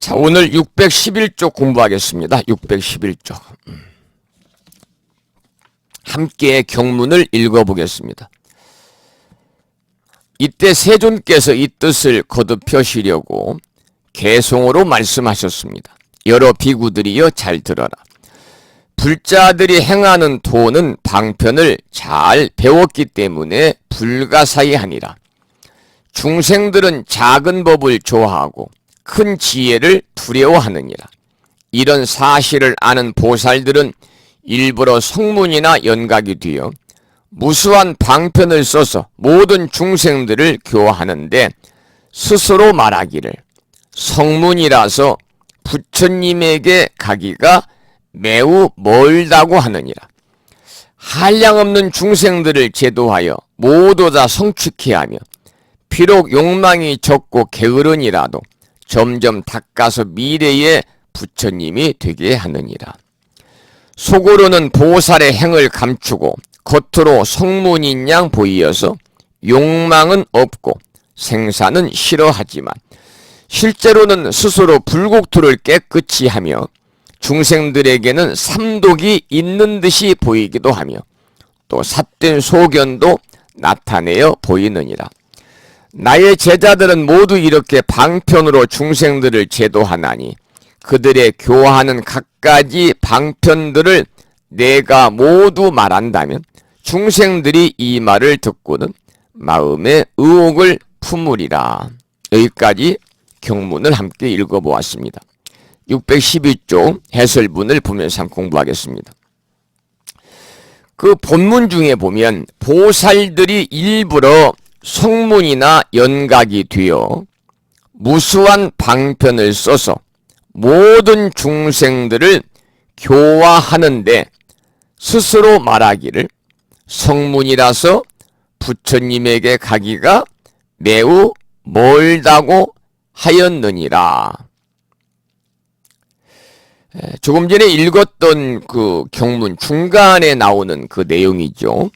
자, 오늘 611쪽 공부하겠습니다. 611쪽. 함께 경문을 읽어보겠습니다. 이때 세존께서 이 뜻을 거듭하시려고 개송으로 말씀하셨습니다. 여러 비구들이여 잘 들어라. 불자들이 행하는 도는 방편을 잘 배웠기 때문에 불가사의하니라. 중생들은 작은 법을 좋아하고 큰 지혜를 두려워하느니라. 이런 사실을 아는 보살들은 일부러 성문이나 연각이 되어 무수한 방편을 써서 모든 중생들을 교화하는데 스스로 말하기를 성문이라서 부처님에게 가기가 매우 멀다고 하느니라. 한량없는 중생들을 제도하여 모두 다 성취케 하며 비록 욕망이 적고 게으르니라도 점점 닦아서 미래의 부처님이 되게 하느니라. 속으로는 보살의 행을 감추고 겉으로 성문인 양 보이어서 욕망은 없고 생사는 싫어하지만 실제로는 스스로 불국토를 깨끗이 하며 중생들에게는 삼독이 있는 듯이 보이기도 하며 또 삿된 소견도 나타내어 보이느니라. 나의 제자들은 모두 이렇게 방편으로 중생들을 제도하나니 그들의 교화하는 갖가지 방편들을 내가 모두 말한다면 중생들이 이 말을 듣고는 마음에 의혹을 품으리라. 여기까지 경문을 함께 읽어보았습니다. 612쪽 해설문을 보면서 공부하겠습니다. 그 본문 중에 보면 보살들이 일부러 성문이나 연각이 되어 무수한 방편을 써서 모든 중생들을 교화하는데 스스로 말하기를 성문이라서 부처님에게 가기가 매우 멀다고 하였느니라. 조금 전에 읽었던 그 경문 중간에 나오는 그 내용이죠.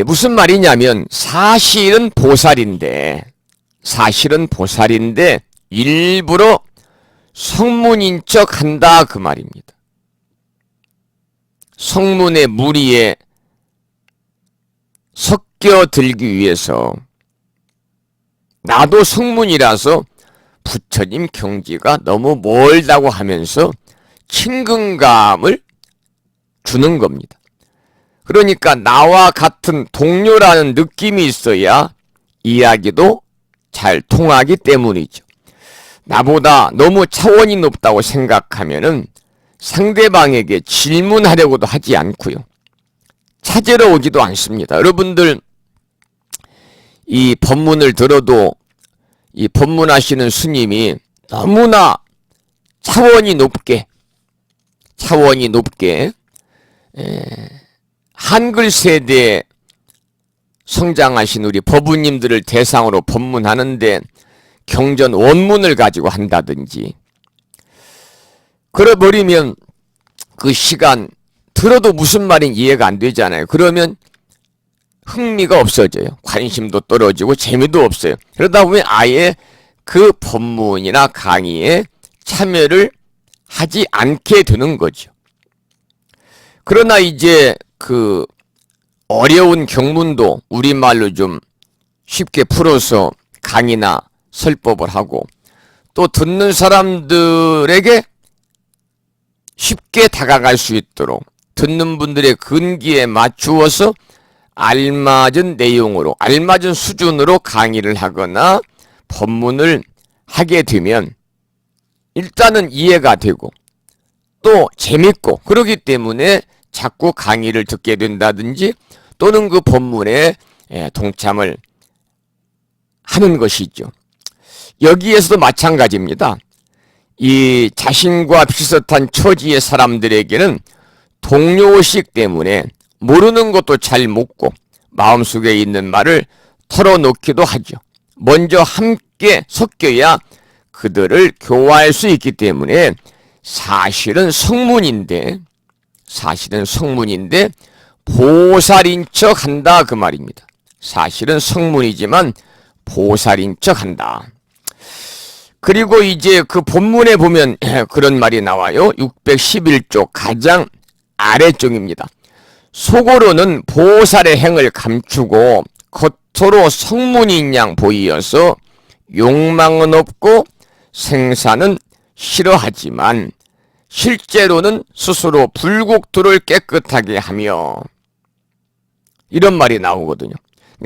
무슨 말이냐면 사실은 보살인데 일부러 성문인 척 한다 그 말입니다. 성문의 무리에 섞여들기 위해서 나도 성문이라서 부처님 경지가 너무 멀다고 하면서 친근감을 주는 겁니다. 그러니까 나와 같은 동료라는 느낌이 있어야 이야기도 잘 통하기 때문이죠. 나보다 너무 차원이 높다고 생각하면은 상대방에게 질문하려고도 하지 않고요. 찾으러 오지도 않습니다. 여러분들 이 법문을 들어도 이 법문하시는 스님이 너무나 차원이 높게 한글 세대에 성장하신 우리 법우님들을 대상으로 법문하는데 경전 원문을 가지고 한다든지 그래버리면 그 시간 들어도 무슨 말인지 이해가 안 되잖아요. 그러면 흥미가 없어져요. 관심도 떨어지고 재미도 없어요. 그러다 보면 아예 그 법문이나 강의에 참여를 하지 않게 되는 거죠. 그러나 이제 그 어려운 경문도 우리말로 좀 쉽게 풀어서 강의나 설법을 하고 또 듣는 사람들에게 쉽게 다가갈 수 있도록 듣는 분들의 근기에 맞추어서 알맞은 내용으로 알맞은 수준으로 강의를 하거나 법문을 하게 되면 일단은 이해가 되고 또 재밌고 그러기 때문에 자꾸 강의를 듣게 된다든지 또는 그 법문에 동참을 하는 것이죠. 여기에서도 마찬가지입니다. 이 자신과 비슷한 처지의 사람들에게는 동료의식 때문에 모르는 것도 잘 묻고 마음속에 있는 말을 털어놓기도 하죠. 먼저 함께 섞여야 그들을 교화할 수 있기 때문에 사실은 성문인데 보살인 척 한다 그 말입니다. 사실은 성문이지만 보살인 척 한다. 그리고 이제 그 본문에 보면 그런 말이 나와요. 611쪽 가장 아래쪽입니다. 속으로는 보살의 행을 감추고 겉으로 성문인 양 보이어서 욕망은 없고 생사는 싫어하지만 실제로는 스스로 불국토를 깨끗하게 하며, 이런 말이 나오거든요.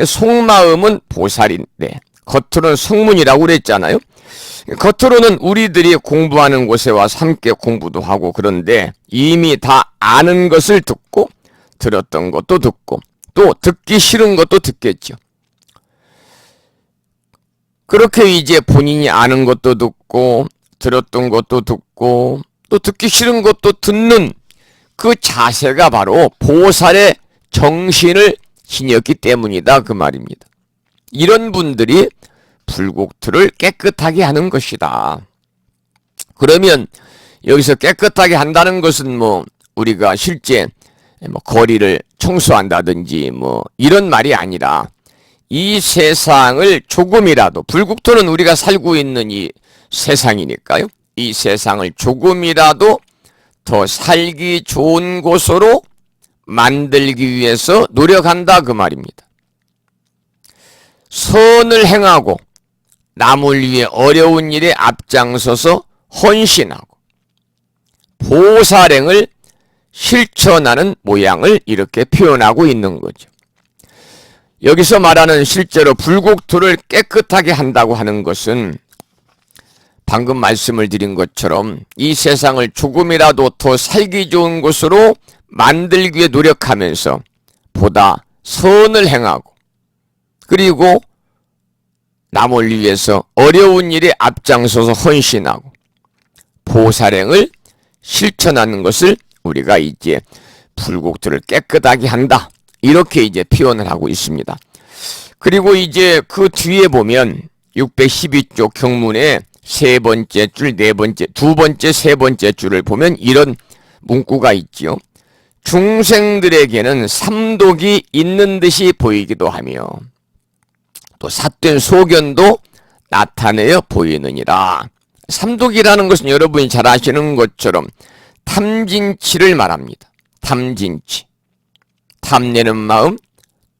속마음은 보살인데 겉으로는 성문이라고 그랬잖아요. 겉으로는 우리들이 공부하는 곳에 와서 함께 공부도 하고, 그런데 이미 다 아는 것을 듣고 들었던 것도 듣고 또 듣기 싫은 것도 듣겠죠. 그렇게 이제 본인이 아는 것도 듣고 들었던 것도 듣고 또 듣기 싫은 것도 듣는 그 자세가 바로 보살의 정신을 지녔기 때문이다, 그 말입니다. 이런 분들이 불국토를 깨끗하게 하는 것이다. 그러면 여기서 깨끗하게 한다는 것은 우리가 실제 거리를 청소한다든지 이런 말이 아니라, 이 세상을 조금이라도, 불국토는 우리가 살고 있는 이 세상이니까요, 이 세상을 조금이라도 더 살기 좋은 곳으로 만들기 위해서 노력한다, 그 말입니다. 선을 행하고 남을 위해 어려운 일에 앞장서서 헌신하고 보살행을 실천하는 모양을 이렇게 표현하고 있는 거죠. 여기서 말하는 실제로 불국토를 깨끗하게 한다고 하는 것은 방금 말씀을 드린 것처럼 이 세상을 조금이라도 더 살기 좋은 곳으로 만들기 위해 노력하면서 보다 선을 행하고, 그리고 남을 위해서 어려운 일에 앞장서서 헌신하고 보살행을 실천하는 것을 우리가 이제 불국토를 깨끗하게 한다, 이렇게 이제 표현을 하고 있습니다. 그리고 이제 그 뒤에 보면 612쪽 경문의 세 번째 줄, 네 번째, 두 번째, 세 번째 줄을 보면 이런 문구가 있지요. 중생들에게는 삼독이 있는 듯이 보이기도 하며 또 삿된 소견도 나타내어 보이느니라. 삼독이라는 것은 여러분이 잘 아시는 것처럼 탐진치를 말합니다. 탐진치. 탐내는 마음,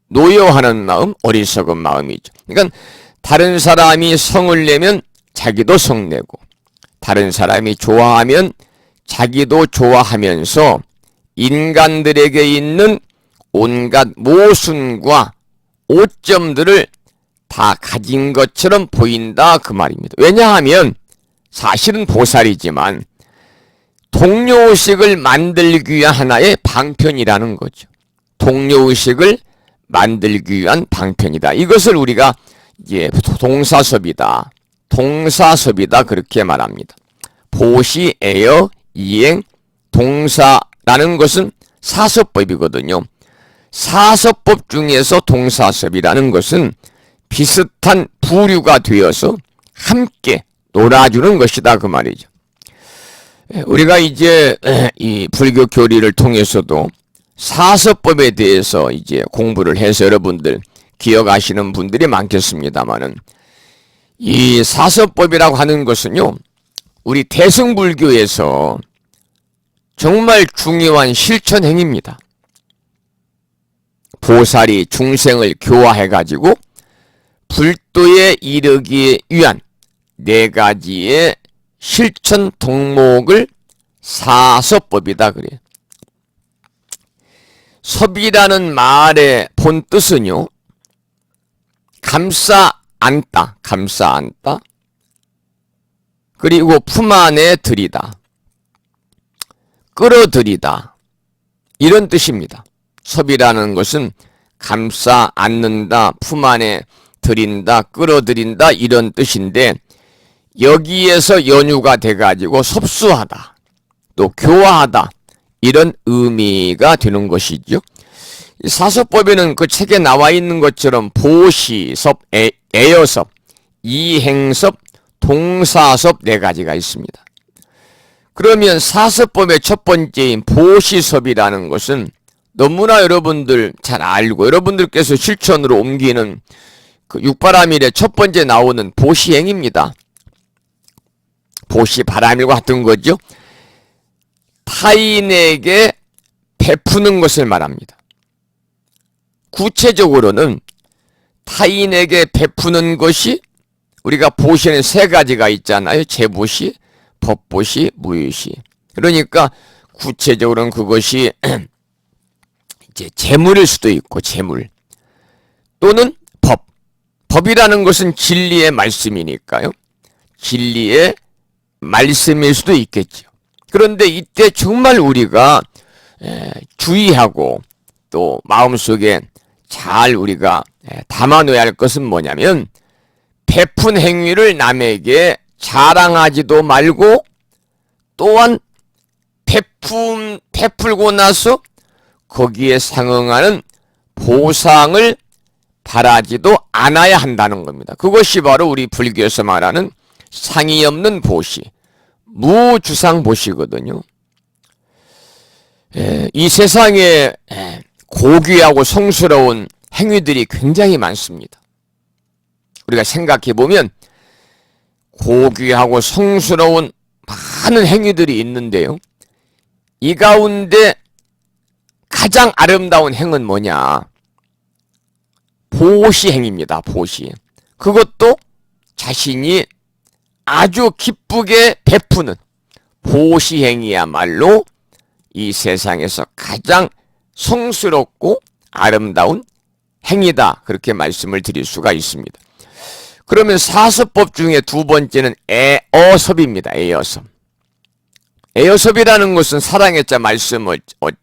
노여하는 마음, 어리석은 마음이죠. 그러니까 다른 사람이 성을 내면 자기도 성내고, 다른 사람이 좋아하면 자기도 좋아하면서 인간들에게 있는 온갖 모순과 오점들을 다 가진 것처럼 보인다, 그 말입니다. 왜냐하면 사실은 보살이지만 동료의식을 만들기 위한 하나의 방편이라는 거죠. 동료의식을 만들기 위한 방편이다. 이것을 우리가 이제 동사섭이다, 동사섭이다, 그렇게 말합니다. 보시, 애여, 이행, 동사라는 것은 사섭법이거든요. 사섭법 중에서 동사섭이라는 것은 비슷한 부류가 되어서 함께 놀아주는 것이다, 그 말이죠. 우리가 이제 이 불교 교리를 통해서도 사섭법에 대해서 이제 공부를 해서 여러분들 기억하시는 분들이 많겠습니다만은, 이 사섭법이라고 하는 것은요, 우리 대승불교에서 정말 중요한 실천 행위입니다. 보살이 중생을 교화해가지고 불도에 이르기 위한 네 가지의 실천 덕목을 사섭법이다 그래요. 섭이라는 말의 본 뜻은요, 감싸 안다, 감싸 안다, 그리고 품 안에 들이다, 끌어들이다, 이런 뜻입니다. 섭이라는 것은 감싸 안는다, 품 안에 들인다, 끌어들인다, 이런 뜻인데, 여기에서 연유가 돼가지고 섭수하다, 또 교화하다, 이런 의미가 되는 것이죠. 사섭법에는 그 책에 나와 있는 것처럼 보시섭, 애여섭, 이행섭, 동사섭 네 가지가 있습니다. 그러면 사섭법의 첫 번째인 보시섭이라는 것은 너무나 여러분들 잘 알고 여러분들께서 실천으로 옮기는 그 육바라밀의 첫 번째 나오는 보시행입니다. 보시, 바람일과 같은 거죠. 타인에게 베푸는 것을 말합니다. 구체적으로는 타인에게 베푸는 것이 우리가 보시는 세 가지가 있잖아요. 재보시, 법보시, 무효시. 그러니까 구체적으로는 그것이 이제 재물일 수도 있고, 재물 또는 법. 법이라는 것은 진리의 말씀이니까요. 진리의 말씀일 수도 있겠죠. 그런데 이때 정말 우리가 주의하고 또 마음속에 잘 우리가 담아놓아야 할 것은 뭐냐면, 베푼 행위를 남에게 자랑하지도 말고, 또한 베풀고 나서 거기에 상응하는 보상을 바라지도 않아야 한다는 겁니다. 그것이 바로 우리 불교에서 말하는 상이 없는 보시, 무주상 보시거든요. 이 세상에 고귀하고 성스러운 행위들이 굉장히 많습니다. 우리가 생각해 보면 고귀하고 성스러운 많은 행위들이 있는데요. 이 가운데 가장 아름다운 행은 뭐냐? 보시행입니다. 보시. 그것도 자신이 아주 기쁘게 베푸는 보시행이야말로 이 세상에서 가장 성스럽고 아름다운 행위다. 그렇게 말씀을 드릴 수가 있습니다. 그러면 사서법 중에 두 번째는 애어섭입니다. 애어섭. 애어섭이라는 것은 사랑의 자 말씀을 어자.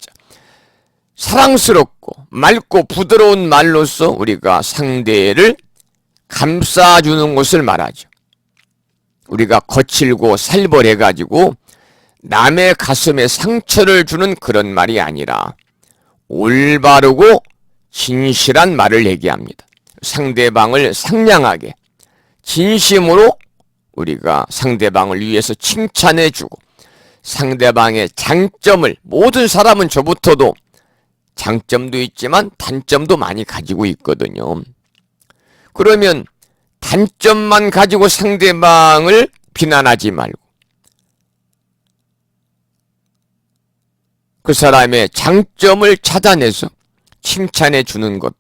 사랑스럽고 맑고 부드러운 말로서 우리가 상대를 감싸주는 것을 말하죠. 우리가 거칠고 살벌해가지고 남의 가슴에 상처를 주는 그런 말이 아니라 올바르고 진실한 말을 얘기합니다. 상대방을 상냥하게 진심으로 우리가 상대방을 위해서 칭찬해주고, 상대방의 장점을, 모든 사람은 저부터도 장점도 있지만 단점도 많이 가지고 있거든요. 그러면 단점만 가지고 상대방을 비난하지 말고 그 사람의 장점을 찾아내서 칭찬해 주는 것도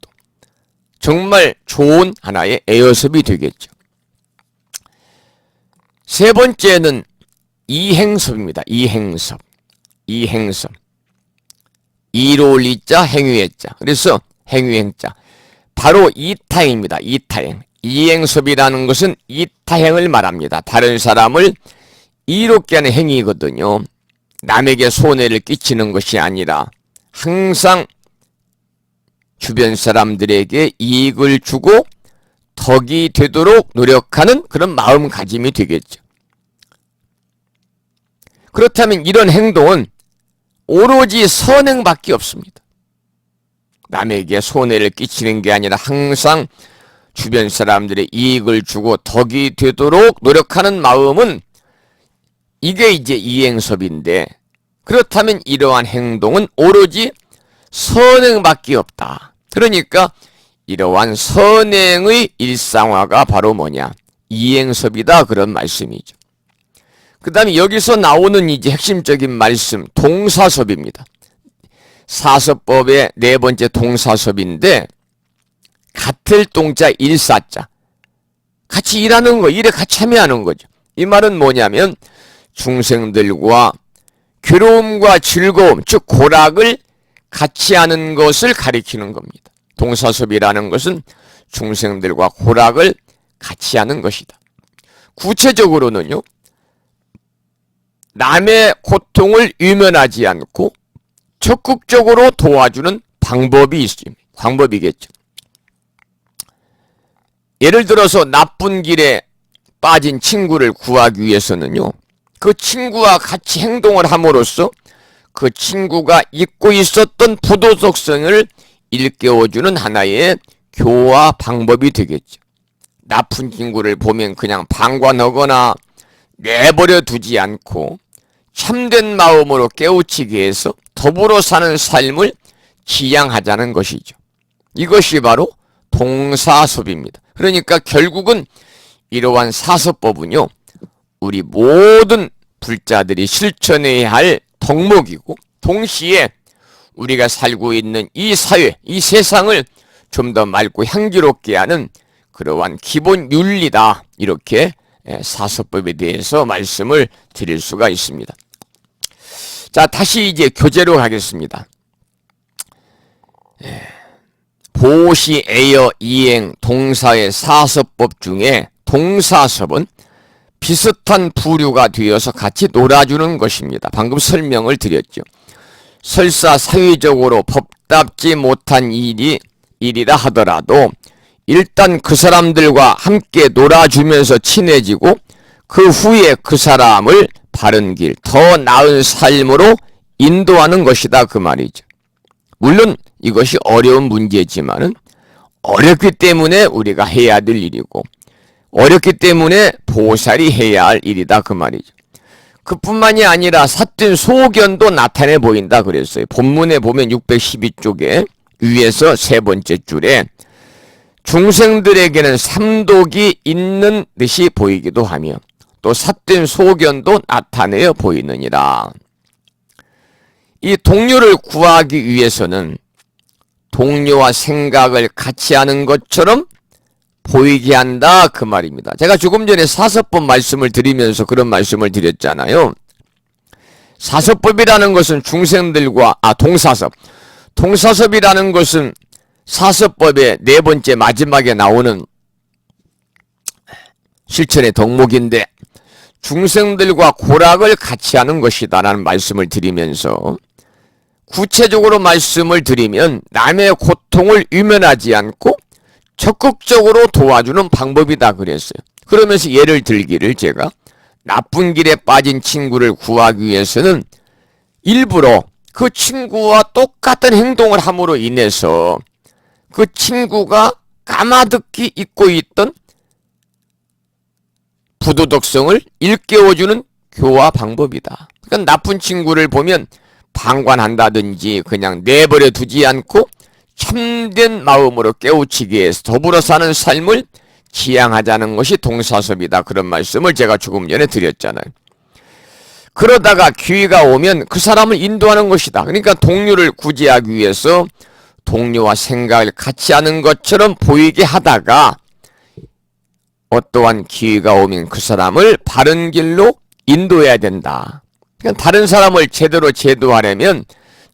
정말 좋은 하나의 애어섭이 되겠죠. 세 번째는 이행섭입니다. 이행섭. 이행섭. 이로울 이자, 행위의 자. 그래서 행위행자. 바로 이타행입니다. 이타행. 이행섭이라는 것은 이타행을 말합니다. 다른 사람을 이롭게 하는 행위거든요. 남에게 손해를 끼치는 것이 아니라 항상 주변 사람들에게 이익을 주고 덕이 되도록 노력하는 그런 마음가짐이 되겠죠. 그렇다면 이런 행동은 오로지 선행밖에 없습니다. 남에게 손해를 끼치는 게 아니라 항상 주변 사람들의 이익을 주고 덕이 되도록 노력하는 마음은 이게 이제 이행섭인데, 그렇다면 이러한 행동은 오로지 선행밖에 없다. 그러니까 이러한 선행의 일상화가 바로 뭐냐? 이행섭이다. 그런 말씀이죠. 그 다음에 여기서 나오는 이제 핵심적인 말씀, 동사섭입니다. 사서법의 네 번째 동사섭인데, 같을 동자 일사자. 같이 일하는 거, 일에 같이 참여하는 거죠. 이 말은 뭐냐면, 중생들과 괴로움과 즐거움, 즉 고락을 같이 하는 것을 가리키는 겁니다. 동사섭이라는 것은 중생들과 고락을 같이 하는 것이다. 구체적으로는요, 남의 고통을 유면하지 않고 적극적으로 도와주는 방법이 있습니다. 방법이겠죠. 예를 들어서 나쁜 길에 빠진 친구를 구하기 위해서는요, 그 친구와 같이 행동을 함으로써 그 친구가 잊고 있었던 부도덕성을 일깨워주는 하나의 교화 방법이 되겠죠. 나쁜 친구를 보면 그냥 방관하거나 내버려 두지 않고 참된 마음으로 깨우치게 해서 더불어 사는 삶을 지향하자는 것이죠. 이것이 바로 동사섭입니다. 그러니까 결국은 이러한 사서법은요, 우리 모든 불자들이 실천해야 할 덕목이고 동시에 우리가 살고 있는 이 사회, 이 세상을 좀 더 맑고 향기롭게 하는 그러한 기본 윤리다. 이렇게 사서법에 대해서 말씀을 드릴 수가 있습니다. 자, 다시 이제 교재로 가겠습니다. 보시, 애여, 이행, 동사의 사서법 중에 동사섭은 비슷한 부류가 되어서 같이 놀아주는 것입니다. 방금 설명을 드렸죠. 설사 사회적으로 법답지 못한 일이라 하더라도 일단 그 사람들과 함께 놀아주면서 친해지고 그 후에 그 사람을 바른 길, 더 나은 삶으로 인도하는 것이다 그 말이죠. 물론 이것이 어려운 문제지만은 어렵기 때문에 우리가 해야 될 일이고 어렵기 때문에 보살이 해야 할 일이다 그 말이죠. 그뿐만이 아니라 삿된 소견도 나타내 보인다 그랬어요. 본문에 보면 612쪽에 위에서 세 번째 줄에 중생들에게는 삼독이 있는 듯이 보이기도 하며 또 삿된 소견도 나타내어 보이느니라. 이 동료를 구하기 위해서는 동료와 생각을 같이 하는 것처럼 보이게 한다 그 말입니다. 제가 조금 전에 사서법 말씀을 드리면서 그런 말씀을 드렸잖아요. 사서법이라는 것은 중생들과 동사섭이라는 것은 사서법의 네 번째 마지막에 나오는 실천의 덕목인데 중생들과 고락을 같이 하는 것이다 라는 말씀을 드리면서 구체적으로 말씀을 드리면 남의 고통을 유면하지 않고 적극적으로 도와주는 방법이다 그랬어요. 그러면서 예를 들기를 제가 나쁜 길에 빠진 친구를 구하기 위해서는 일부러 그 친구와 똑같은 행동을 함으로 인해서 그 친구가 까마득히 잊고 있던 부도덕성을 일깨워주는 교화 방법이다. 그러니까 나쁜 친구를 보면 방관한다든지 그냥 내버려 두지 않고 참된 마음으로 깨우치기 위해서 더불어 사는 삶을 지향하자는 것이 동사섭이다. 그런 말씀을 제가 조금 전에 드렸잖아요. 그러다가 기회가 오면 그 사람을 인도하는 것이다. 그러니까 동료를 구제하기 위해서 동료와 생각을 같이 하는 것처럼 보이게 하다가 어떠한 기회가 오면 그 사람을 바른 길로 인도해야 된다. 그러니까 다른 사람을 제대로 제도하려면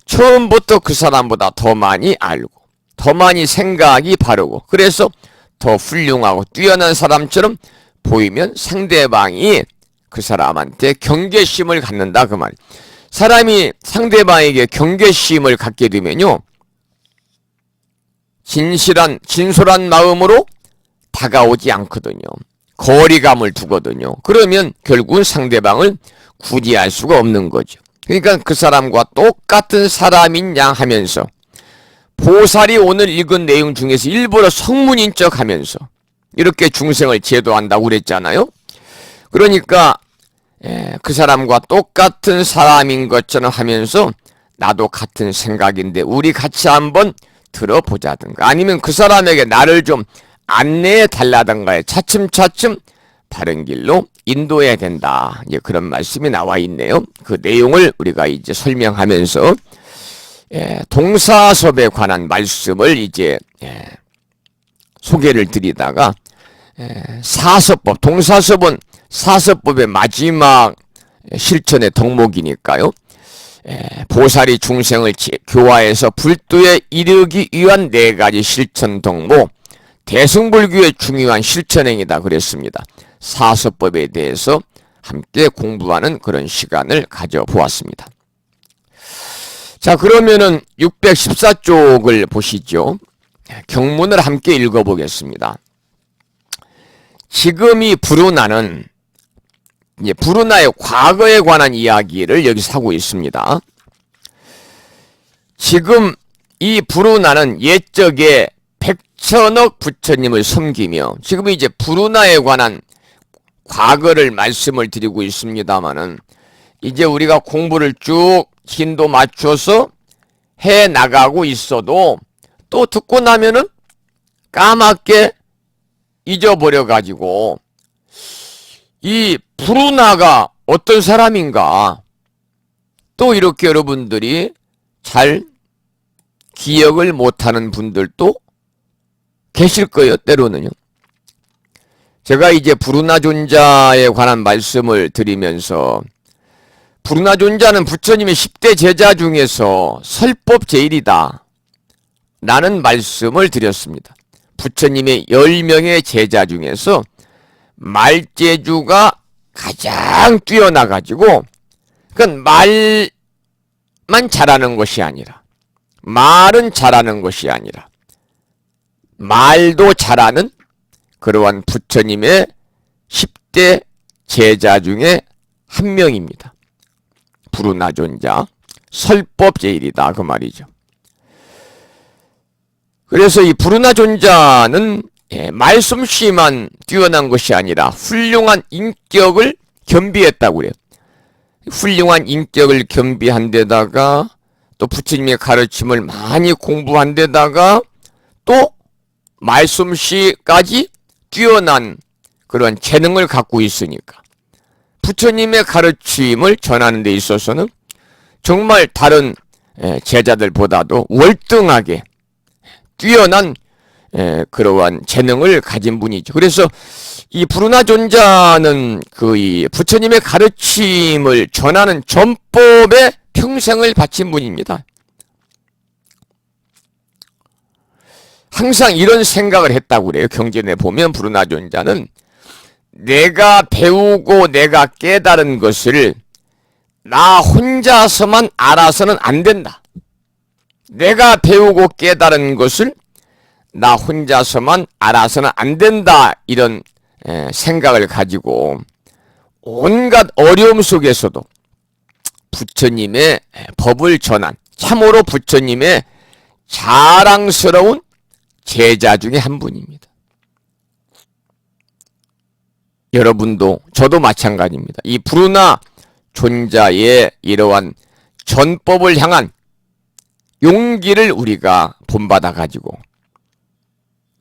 처음부터 그 사람보다 더 많이 알고 더 많이 생각이 바르고 그래서 더 훌륭하고 뛰어난 사람처럼 보이면 상대방이 그 사람한테 경계심을 갖는다 그 말. 사람이 상대방에게 경계심을 갖게 되면요 진솔한 마음으로 다가오지 않거든요. 거리감을 두거든요. 그러면 결국은 상대방을 구제할 수가 없는 거죠. 그러니까 그 사람과 똑같은 사람인 양 하면서 보살이 오늘 읽은 내용 중에서 일부러 성문인 척 하면서 이렇게 중생을 제도한다고 그랬잖아요. 그러니까 그 사람과 똑같은 사람인 것처럼 하면서 나도 같은 생각인데 우리 같이 한번 들어보자든가 아니면 그 사람에게 나를 좀 안내해 달라든가 차츰차츰 바른 길로 인도해야 된다. 이제 그런 말씀이 나와 있네요. 그 내용을 우리가 이제 설명하면서 동사섭에 관한 말씀을 이제 소개를 드리다가 사서법, 동사섭은 사서법의 마지막 실천의 덕목이니까요. 보살이 중생을 교화해서 불도에 이르기 위한 네 가지 실천 덕목, 대승불교의 중요한 실천행위다 그랬습니다. 사서법에 대해서 함께 공부하는 그런 시간을 가져보았습니다. 자, 그러면은 614쪽을 보시죠. 경문을 함께 읽어보겠습니다. 지금 이 부르나는 부르나의 과거에 관한 이야기를 여기서 하고 있습니다. 지금 이 부르나는 옛적에 백천억 부처님을 섬기며 지금 이제 부르나에 관한 과거를 말씀을 드리고 있습니다만은 이제 우리가 공부를 쭉 진도 맞춰서 해 나가고 있어도 또 듣고 나면은 까맣게 잊어버려 가지고 이 브루나가 어떤 사람인가 또 이렇게 여러분들이 잘 기억을 못하는 분들도 계실 거예요. 때로는요. 제가 이제 브루나 존자에 관한 말씀을 드리면서 브루나 존자는 부처님의 10대 제자 중에서 설법 제일이다 라는 말씀을 드렸습니다. 부처님의 10명의 제자 중에서 말재주가 가장 뛰어나가지고 그건 말만 잘하는 것이 아니라 말은 잘하는 것이 아니라 말도 잘하는 그러한 부처님의 10대 제자 중에 한 명입니다. 브루나 존자, 설법 제일이다 그 말이죠. 그래서 이 브루나 존자는 말솜씨만 뛰어난 것이 아니라 훌륭한 인격을 겸비했다고 그래요. 훌륭한 인격을 겸비한 데다가 또 부처님의 가르침을 많이 공부한 데다가 또 말솜씨까지 뛰어난 그런 재능을 갖고 있으니까 부처님의 가르침을 전하는 데 있어서는 정말 다른 제자들보다도 월등하게 뛰어난 그러한 재능을 가진 분이죠. 그래서 이 브루나 존자는 이 부처님의 가르침을 전하는 전법에 평생을 바친 분입니다. 항상 이런 생각을 했다고 그래요. 경전에 보면 브루나 존자는 내가 배우고 내가 깨달은 것을 나 혼자서만 알아서는 안 된다. 내가 배우고 깨달은 것을 나 혼자서만 알아서는 안 된다. 이런 생각을 가지고 온갖 어려움 속에서도 부처님의 법을 전한 참으로 부처님의 자랑스러운 제자 중에 한 분입니다. 여러분도 저도 마찬가지입니다. 이 브루나 존자의 이러한 전법을 향한 용기를 우리가 본받아 가지고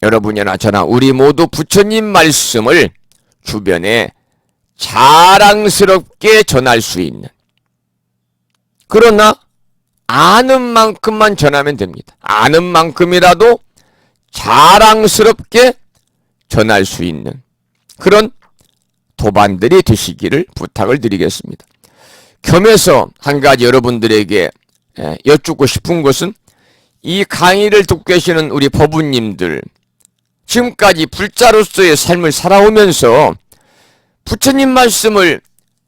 여러분이나 저나 우리 모두 부처님 말씀을 주변에 자랑스럽게 전할 수 있는, 그러나 아는 만큼만 전하면 됩니다. 아는 만큼이라도 자랑스럽게 전할 수 있는 그런 도반들이 되시기를 부탁을 드리겠습니다. 겸해서 한 가지 여러분들에게 여쭙고 싶은 것은 이 강의를 듣고 계시는 우리 법우님들, 지금까지 불자로서의 삶을 살아오면서 부처님 말씀을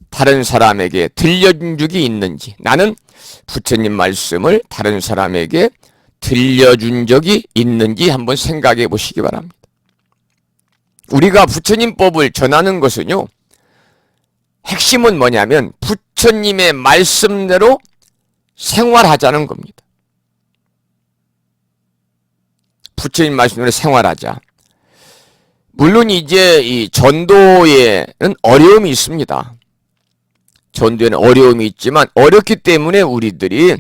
다른 사람에게 들려준 적이 있는지, 나는 부처님 말씀을 다른 사람에게 들려준 적이 있는지 한번 생각해 보시기 바랍니다. 우리가 부처님 법을 전하는 것은요, 핵심은 뭐냐면 부처님의 말씀대로 생활하자는 겁니다. 부처님 말씀대로 생활하자. 물론 이제 이 전도에는 어려움이 있습니다. 전도에는 어려움이 있지만 어렵기 때문에 우리들이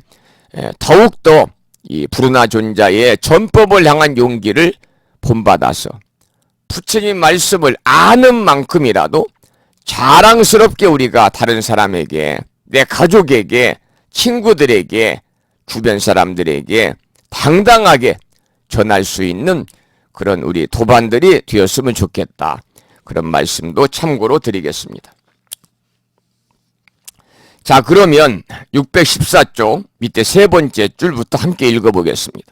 더욱더 이 브루나 존자의 전법을 향한 용기를 본받아서 부처님 말씀을 아는 만큼이라도 자랑스럽게 우리가 다른 사람에게, 내 가족에게, 친구들에게, 주변 사람들에게 당당하게 전할 수 있는 그런 우리 도반들이 되었으면 좋겠다. 그런 말씀도 참고로 드리겠습니다. 자, 그러면 614쪽 밑에 세 번째 줄부터 함께 읽어보겠습니다.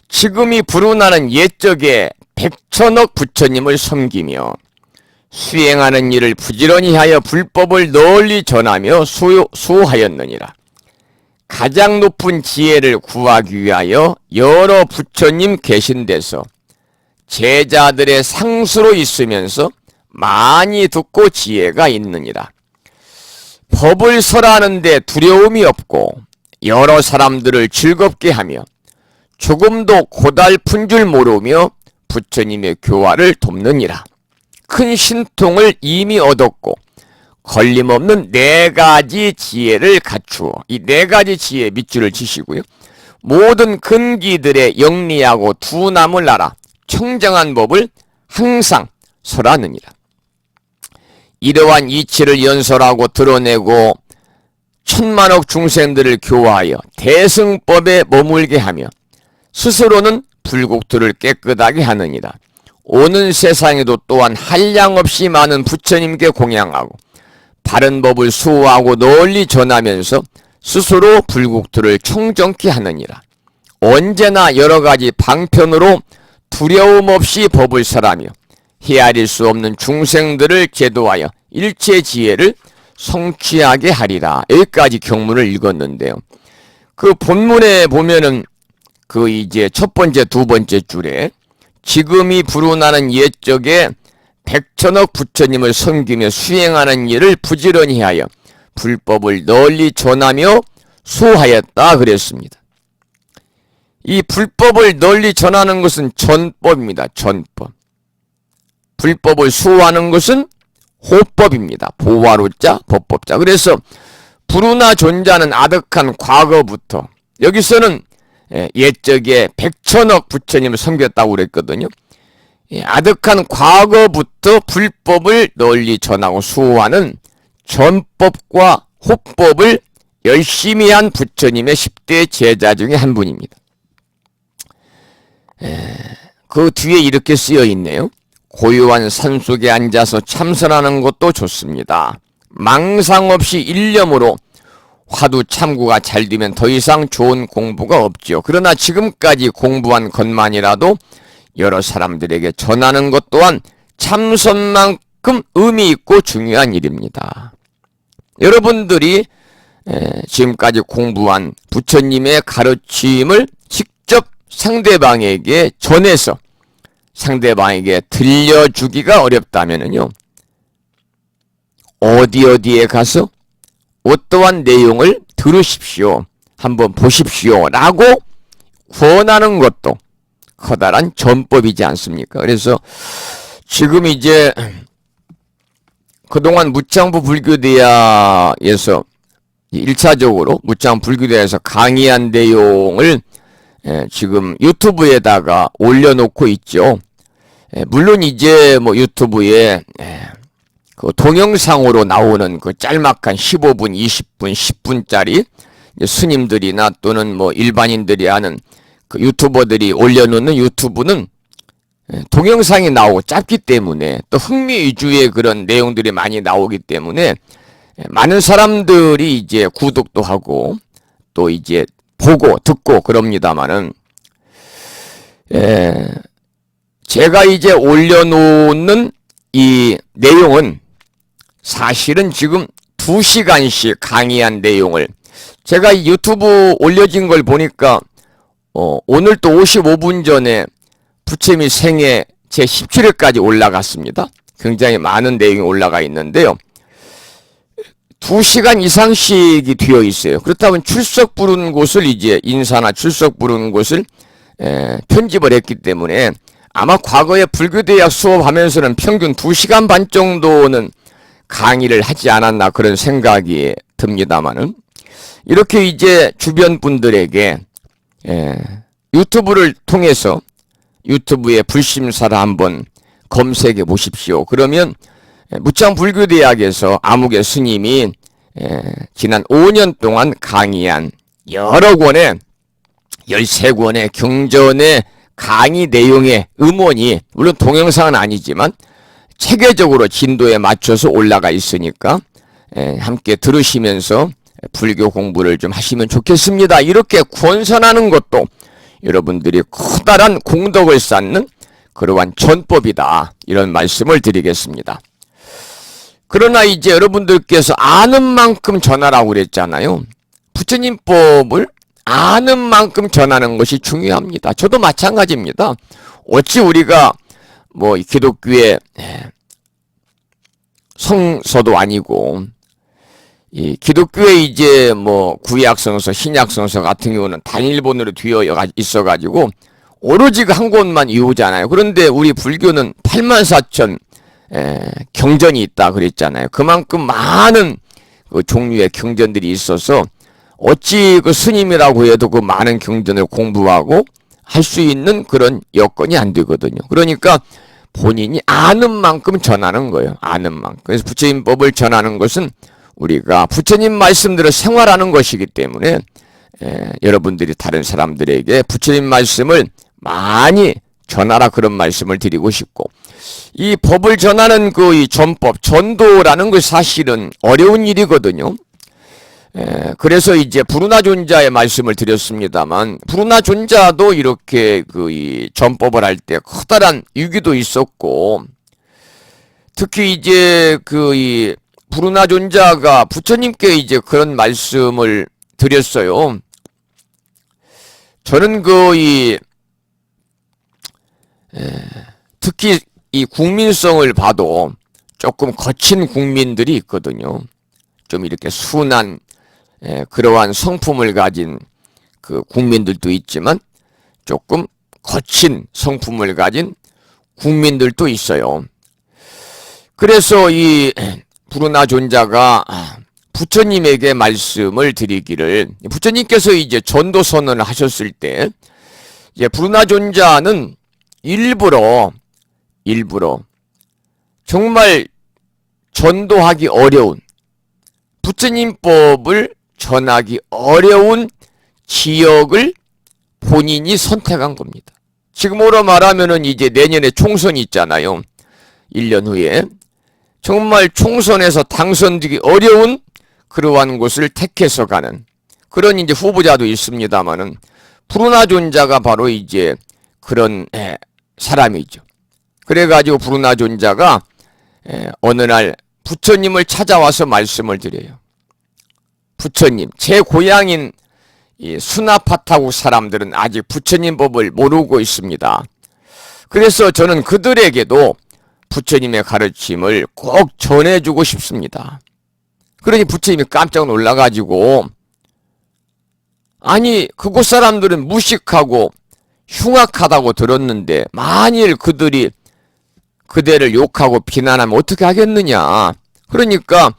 지금 이 브루나는 옛적에 백천억 부처님을 섬기며 수행하는 일을 부지런히 하여 불법을 널리 전하며 수호하였느니라. 가장 높은 지혜를 구하기 위하여 여러 부처님 계신 데서 제자들의 상수로 있으면서 많이 듣고 지혜가 있느니라. 법을 설하는데 두려움이 없고 여러 사람들을 즐겁게 하며 조금도 고달픈 줄 모르며 부처님의 교화를 돕느니라. 큰 신통을 이미 얻었고 걸림없는 네 가지 지혜를 갖추어, 이 네 가지 지혜에 밑줄을 치시고요, 모든 근기들의 영리하고 두남을 알아 청정한 법을 항상 설하느니라. 이러한 이치를 연설하고 드러내고 천만억 중생들을 교화하여 대승법에 머물게 하며 스스로는 불국토를 깨끗하게 하느니라. 오는 세상에도 또한 한량없이 많은 부처님께 공양하고 바른 법을 수호하고 널리 전하면서 스스로 불국토를 청정케 하느니라. 언제나 여러가지 방편으로 두려움 없이 법을 설하며 헤아릴 수 없는 중생들을 제도하여 일체 지혜를 성취하게 하리라. 여기까지 경문을 읽었는데요. 그 본문에 보면은 그 이제 첫 번째, 두 번째 줄에 지금이 불운하는 옛적에 백천억 부처님을 섬기며 수행하는 일을 부지런히 하여 불법을 널리 전하며 수하였다 그랬습니다. 이 불법을 널리 전하는 것은 전법입니다. 전법. 불법을 수호하는 것은 호법입니다. 보화로자, 법법자. 그래서 불운하 존자는 아득한 과거부터, 여기서는 옛적에 백천억 부처님을 섬겼다고 그랬거든요. 아득한 과거부터 불법을 널리 전하고 수호하는 전법과 호법을 열심히 한 부처님의 10대 제자 중에 한 분입니다. 그 뒤에 이렇게 쓰여 있네요. 고요한 산속에 앉아서 참선하는 것도 좋습니다. 망상 없이 일념으로 화두 참고가 잘 되면 더 이상 좋은 공부가 없지요. 그러나 지금까지 공부한 것만이라도 여러 사람들에게 전하는 것 또한 참선만큼 의미 있고 중요한 일입니다. 여러분들이 지금까지 공부한 부처님의 가르침을 직접 상대방에게 전해서 상대방에게 들려주기가 어렵다면요, 어디에 가서 어떠한 내용을 들으십시오, 한번 보십시오 라고 권하는 것도 커다란 전법이지 않습니까? 그래서 지금 이제 그동안 무창부 불교대야에서 1차적으로 무창부 불교대야에서 강의한 내용을 지금 유튜브에다가 올려놓고 있죠. 물론 이제 뭐 유튜브에 그 동영상으로 나오는 그 짤막한 15분, 20분, 10분짜리 스님들이나 또는 뭐 일반인들이 하는 그 유튜버들이 올려놓는 유튜브는 동영상이 나오고 짧기 때문에 또 흥미 위주의 그런 내용들이 많이 나오기 때문에 많은 사람들이 이제 구독도 하고 또 이제 보고 듣고 그럽니다마는, 제가 이제 올려놓는 이 내용은 사실은 지금 2시간씩 강의한 내용을 제가 이 유튜브 올려진 걸 보니까 오늘 또 55분 전에 부처님 생애 제 17회까지 올라갔습니다. 굉장히 많은 내용이 올라가 있는데요. 2시간 이상씩이 되어 있어요. 그렇다면 출석 부른 곳을 이제 인사나 출석 부른 곳을 편집을 했기 때문에 아마 과거에 불교대학 수업하면서는 평균 2시간 반 정도는 강의를 하지 않았나 그런 생각이 듭니다만은, 이렇게 이제 주변 분들에게 유튜브를 통해서 유튜브에 불심사를 한번 검색해 보십시오. 그러면 무창불교대학에서 아무개 스님이 지난 5년 동안 강의한 여러 권의 13권의 경전의 강의 내용의 음원이 물론 동영상은 아니지만 체계적으로 진도에 맞춰서 올라가 있으니까 함께 들으시면서 불교 공부를 좀 하시면 좋겠습니다. 이렇게 권선하는 것도 여러분들이 커다란 공덕을 쌓는 그러한 전법이다, 이런 말씀을 드리겠습니다. 그러나 이제 여러분들께서 아는 만큼 전하라고 그랬잖아요. 부처님 법을 아는 만큼 전하는 것이 중요합니다. 저도 마찬가지입니다. 어찌 우리가 뭐 기독교의 성서도 아니고 이 기독교에 이제 뭐 구약성서, 신약성서 같은 경우는 단일본으로 되어 있어가지고 오로지 그 한 권만 이오잖아요. 그런데 우리 불교는 84,000 경전이 있다 그랬잖아요. 그만큼 많은 그 종류의 경전들이 있어서 어찌 그 스님이라고 해도 그 많은 경전을 공부하고 할 수 있는 그런 여건이 안 되거든요. 그러니까 본인이 아는 만큼 전하는 거예요. 아는 만큼. 그래서 부처님 법을 전하는 것은 우리가 부처님 말씀대로 생활하는 것이기 때문에 여러분들이 다른 사람들에게 부처님 말씀을 많이 전하라 그런 말씀을 드리고 싶고, 이 법을 전하는 그 이 전법, 전도라는 것 사실은 어려운 일이거든요. 그래서 이제 부르나존자의 말씀을 드렸습니다만, 부르나존자도 이렇게 그 이 전법을 할 때 커다란 위기도 있었고, 특히 이제 그 이 부르나존자가 부처님께 이제 그런 말씀을 드렸어요. 저는 그 이 특히 이 국민성을 봐도 조금 거친 국민들이 있거든요. 좀 이렇게 순한 그러한 성품을 가진 그 국민들도 있지만 조금 거친 성품을 가진 국민들도 있어요. 그래서 이 부르나존자가 부처님에게 말씀을 드리기를, 부처님께서 이제 전도 선언을 하셨을 때 이제 부르나존자는 일부러 정말 전도하기 어려운, 부처님 법을 전하기 어려운 지역을 본인이 선택한 겁니다. 지금으로 말하면은 이제 내년에 총선이 있잖아요. 1년 후에. 정말 총선에서 당선되기 어려운 그러한 곳을 택해서 가는 그런 이제 후보자도 있습니다만은, 부르나존자가 바로 이제 그런 사람이죠. 그래가지고 부르나존자가 어느 날 부처님을 찾아와서 말씀을 드려요. 부처님, 제 고향인 이 수나파타국 사람들은 아직 부처님 법을 모르고 있습니다. 그래서 저는 그들에게도 부처님의 가르침을 꼭 전해주고 싶습니다. 그러니 부처님이 깜짝 놀라가지고, 아니 그곳 사람들은 무식하고 흉악하다고 들었는데 만일 그들이 그대를 욕하고 비난하면 어떻게 하겠느냐. 그러니까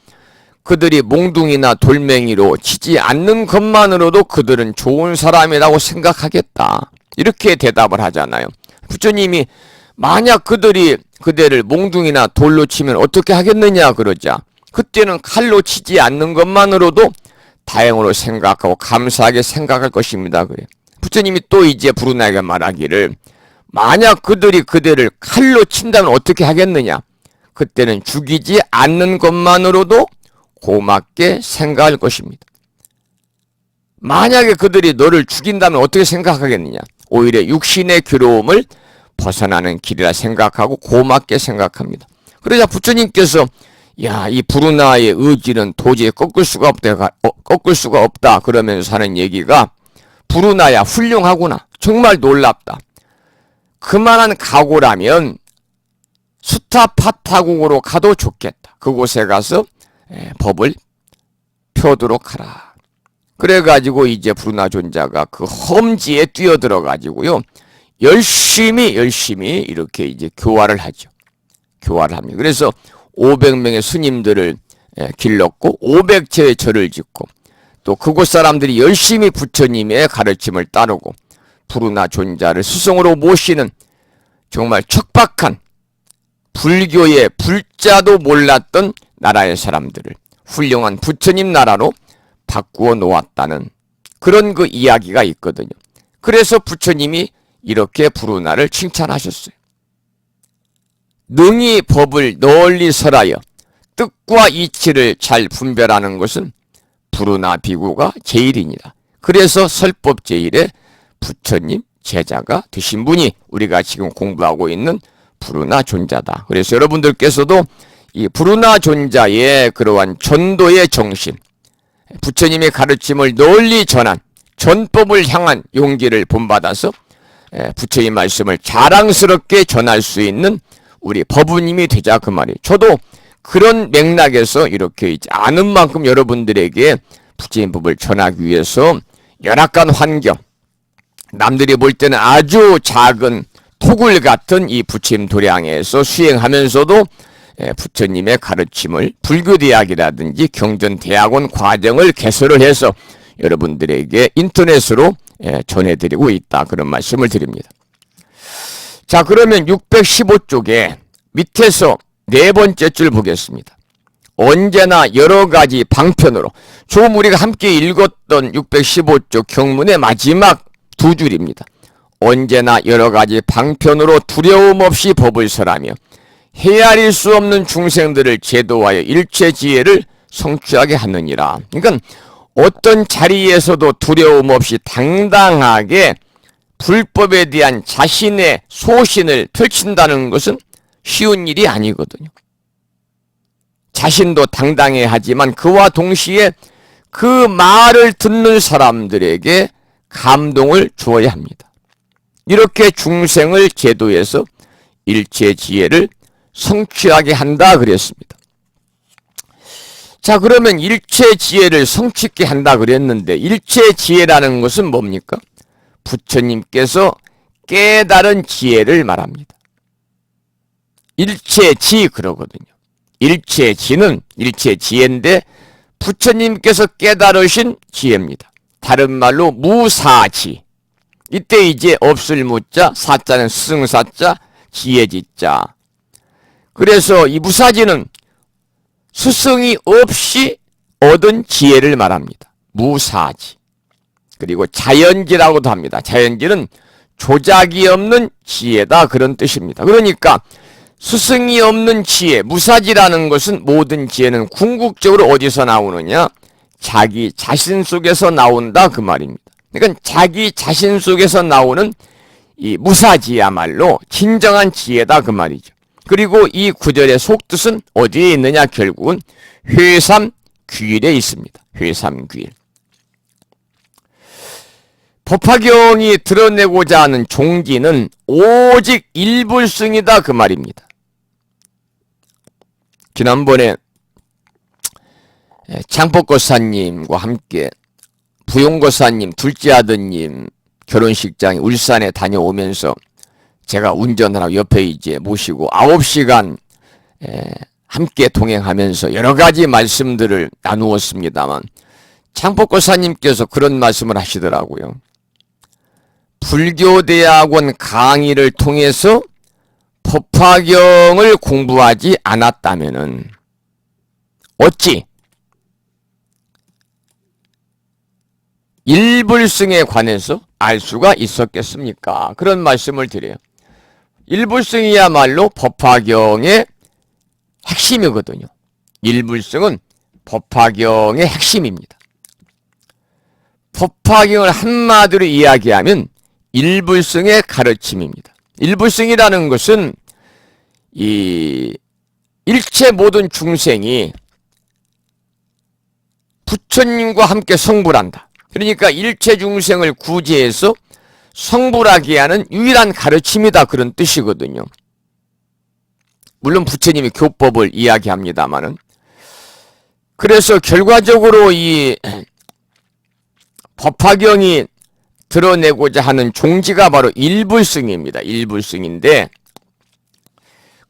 그들이 몽둥이나 돌멩이로 치지 않는 것만으로도 그들은 좋은 사람이라고 생각하겠다. 이렇게 대답을 하잖아요. 부처님이 만약 그들이 그대를 몽둥이나 돌로 치면 어떻게 하겠느냐 그러자, 그때는 칼로 치지 않는 것만으로도 다행으로 생각하고 감사하게 생각할 것입니다. 그래. 부처님이 또 이제 부르나에게 말하기를, 만약 그들이 그대를 칼로 친다면 어떻게 하겠느냐. 그때는 죽이지 않는 것만으로도 고맙게 생각할 것입니다. 만약에 그들이 너를 죽인다면 어떻게 생각하겠느냐. 오히려 육신의 괴로움을 벗어나는 길이라 생각하고 고맙게 생각합니다. 그러자 부처님께서 야, 이 부르나의 의지는 도저히 꺾을 수가 없다 그러면서 하는 얘기가, 부르나야 훌륭하구나. 정말 놀랍다. 그만한 각오라면 수타파타국으로 가도 좋겠다. 그곳에 가서 법을 펴도록 하라. 그래가지고 이제 부르나존자가 그 험지에 뛰어들어가지고요, 열심히 이렇게 이제 교화를 하죠. 교화를 합니다. 그래서 500명의 스님들을 길렀고 500채의 절을 짓고, 또 그곳 사람들이 열심히 부처님의 가르침을 따르고 부르나존자를 스승으로 모시는 정말 척박한 불교의 불자도 몰랐던 나라의 사람들을 훌륭한 부처님 나라로 바꾸어 놓았다는 그런 그 이야기가 있거든요. 그래서 부처님이 이렇게 부르나를 칭찬하셨어요. 능히 법을 널리 설하여 뜻과 이치를 잘 분별하는 것은 부르나 비구가 제일이니라. 그래서 설법 제일에 부처님 제자가 되신 분이 우리가 지금 공부하고 있는 부르나존자다. 그래서 여러분들께서도 이 부르나존자의 그러한 전도의 정신, 부처님의 가르침을 널리 전한 전법을 향한 용기를 본받아서 부처님 말씀을 자랑스럽게 전할 수 있는 우리 법우님이 되자 그 말이에요. 저도 그런 맥락에서 이렇게 아는 만큼 여러분들에게 부처님 법을 전하기 위해서 열악한 환경, 남들이 볼 때는 아주 작은 토굴 같은 이 부처님 도량에서 수행하면서도 부처님의 가르침을 불교대학이라든지 경전대학원 과정을 개설을 해서 여러분들에게 인터넷으로 전해드리고 있다. 그런 말씀을 드립니다. 자, 그러면 615쪽에 밑에서 네 번째 줄 보겠습니다. 언제나 여러 가지 방편으로. 조금 우리가 함께 읽었던 615쪽 경문의 마지막 두 줄입니다. 언제나 여러 가지 방편으로 두려움 없이 법을 설하며 헤아릴 수 없는 중생들을 제도하여 일체 지혜를 성취하게 하느니라. 그러니까 어떤 자리에서도 두려움 없이 당당하게 불법에 대한 자신의 소신을 펼친다는 것은 쉬운 일이 아니거든요. 자신도 당당해야 하지만 그와 동시에 그 말을 듣는 사람들에게 감동을 주어야 합니다. 이렇게 중생을 제도해서 일체 지혜를 성취하게 한다 그랬습니다. 자, 그러면 일체 지혜를 성취케 한다 그랬는데 일체 지혜라는 것은 뭡니까? 부처님께서 깨달은 지혜를 말합니다. 일체지 그러거든요. 일체지는 일체지혜인데 부처님께서 깨달으신 지혜입니다. 다른 말로 무사지. 이때 이제 없을 무자, 사자는 스승사자, 지혜지자. 그래서 이 무사지는 스승이 없이 얻은 지혜를 말합니다. 무사지. 그리고 자연지라고도 합니다. 자연지는 조작이 없는 지혜다 그런 뜻입니다. 그러니까 스승이 없는 지혜, 무사지라는 것은 모든 지혜는 궁극적으로 어디서 나오느냐? 자기 자신 속에서 나온다 그 말입니다. 그러니까 자기 자신 속에서 나오는 이 무사지야말로 진정한 지혜다 그 말이죠. 그리고 이 구절의 속뜻은 어디에 있느냐? 결국은 회삼귀일에 있습니다. 회삼귀일. 법화경이 드러내고자 하는 종지는 오직 일불승이다 그 말입니다. 지난번에 창법고사님과 함께 부용고사님 둘째 아드님 결혼식장에 울산에 다녀오면서 제가 운전하라고 옆에 이제 모시고 9시간 함께 동행하면서 여러 가지 말씀들을 나누었습니다만 창법고사님께서 그런 말씀을 하시더라고요. 불교대학원 강의를 통해서 법화경을 공부하지 않았다면은 어찌 일불승에 관해서 알 수가 있었겠습니까? 그런 말씀을 드려요. 일불승이야말로 법화경의 핵심이거든요. 일불승은 법화경의 핵심입니다. 법화경을 한마디로 이야기하면 일불승의 가르침입니다. 일불승이라는 것은 이 일체 모든 중생이 부처님과 함께 성불한다. 그러니까 일체 중생을 구제해서 성불하게 하는 유일한 가르침이다 그런 뜻이거든요. 물론 부처님이 교법을 이야기합니다마는. 그래서 결과적으로 이 법화경이 드러내고자 하는 종지가 바로 일불승입니다. 일불승인데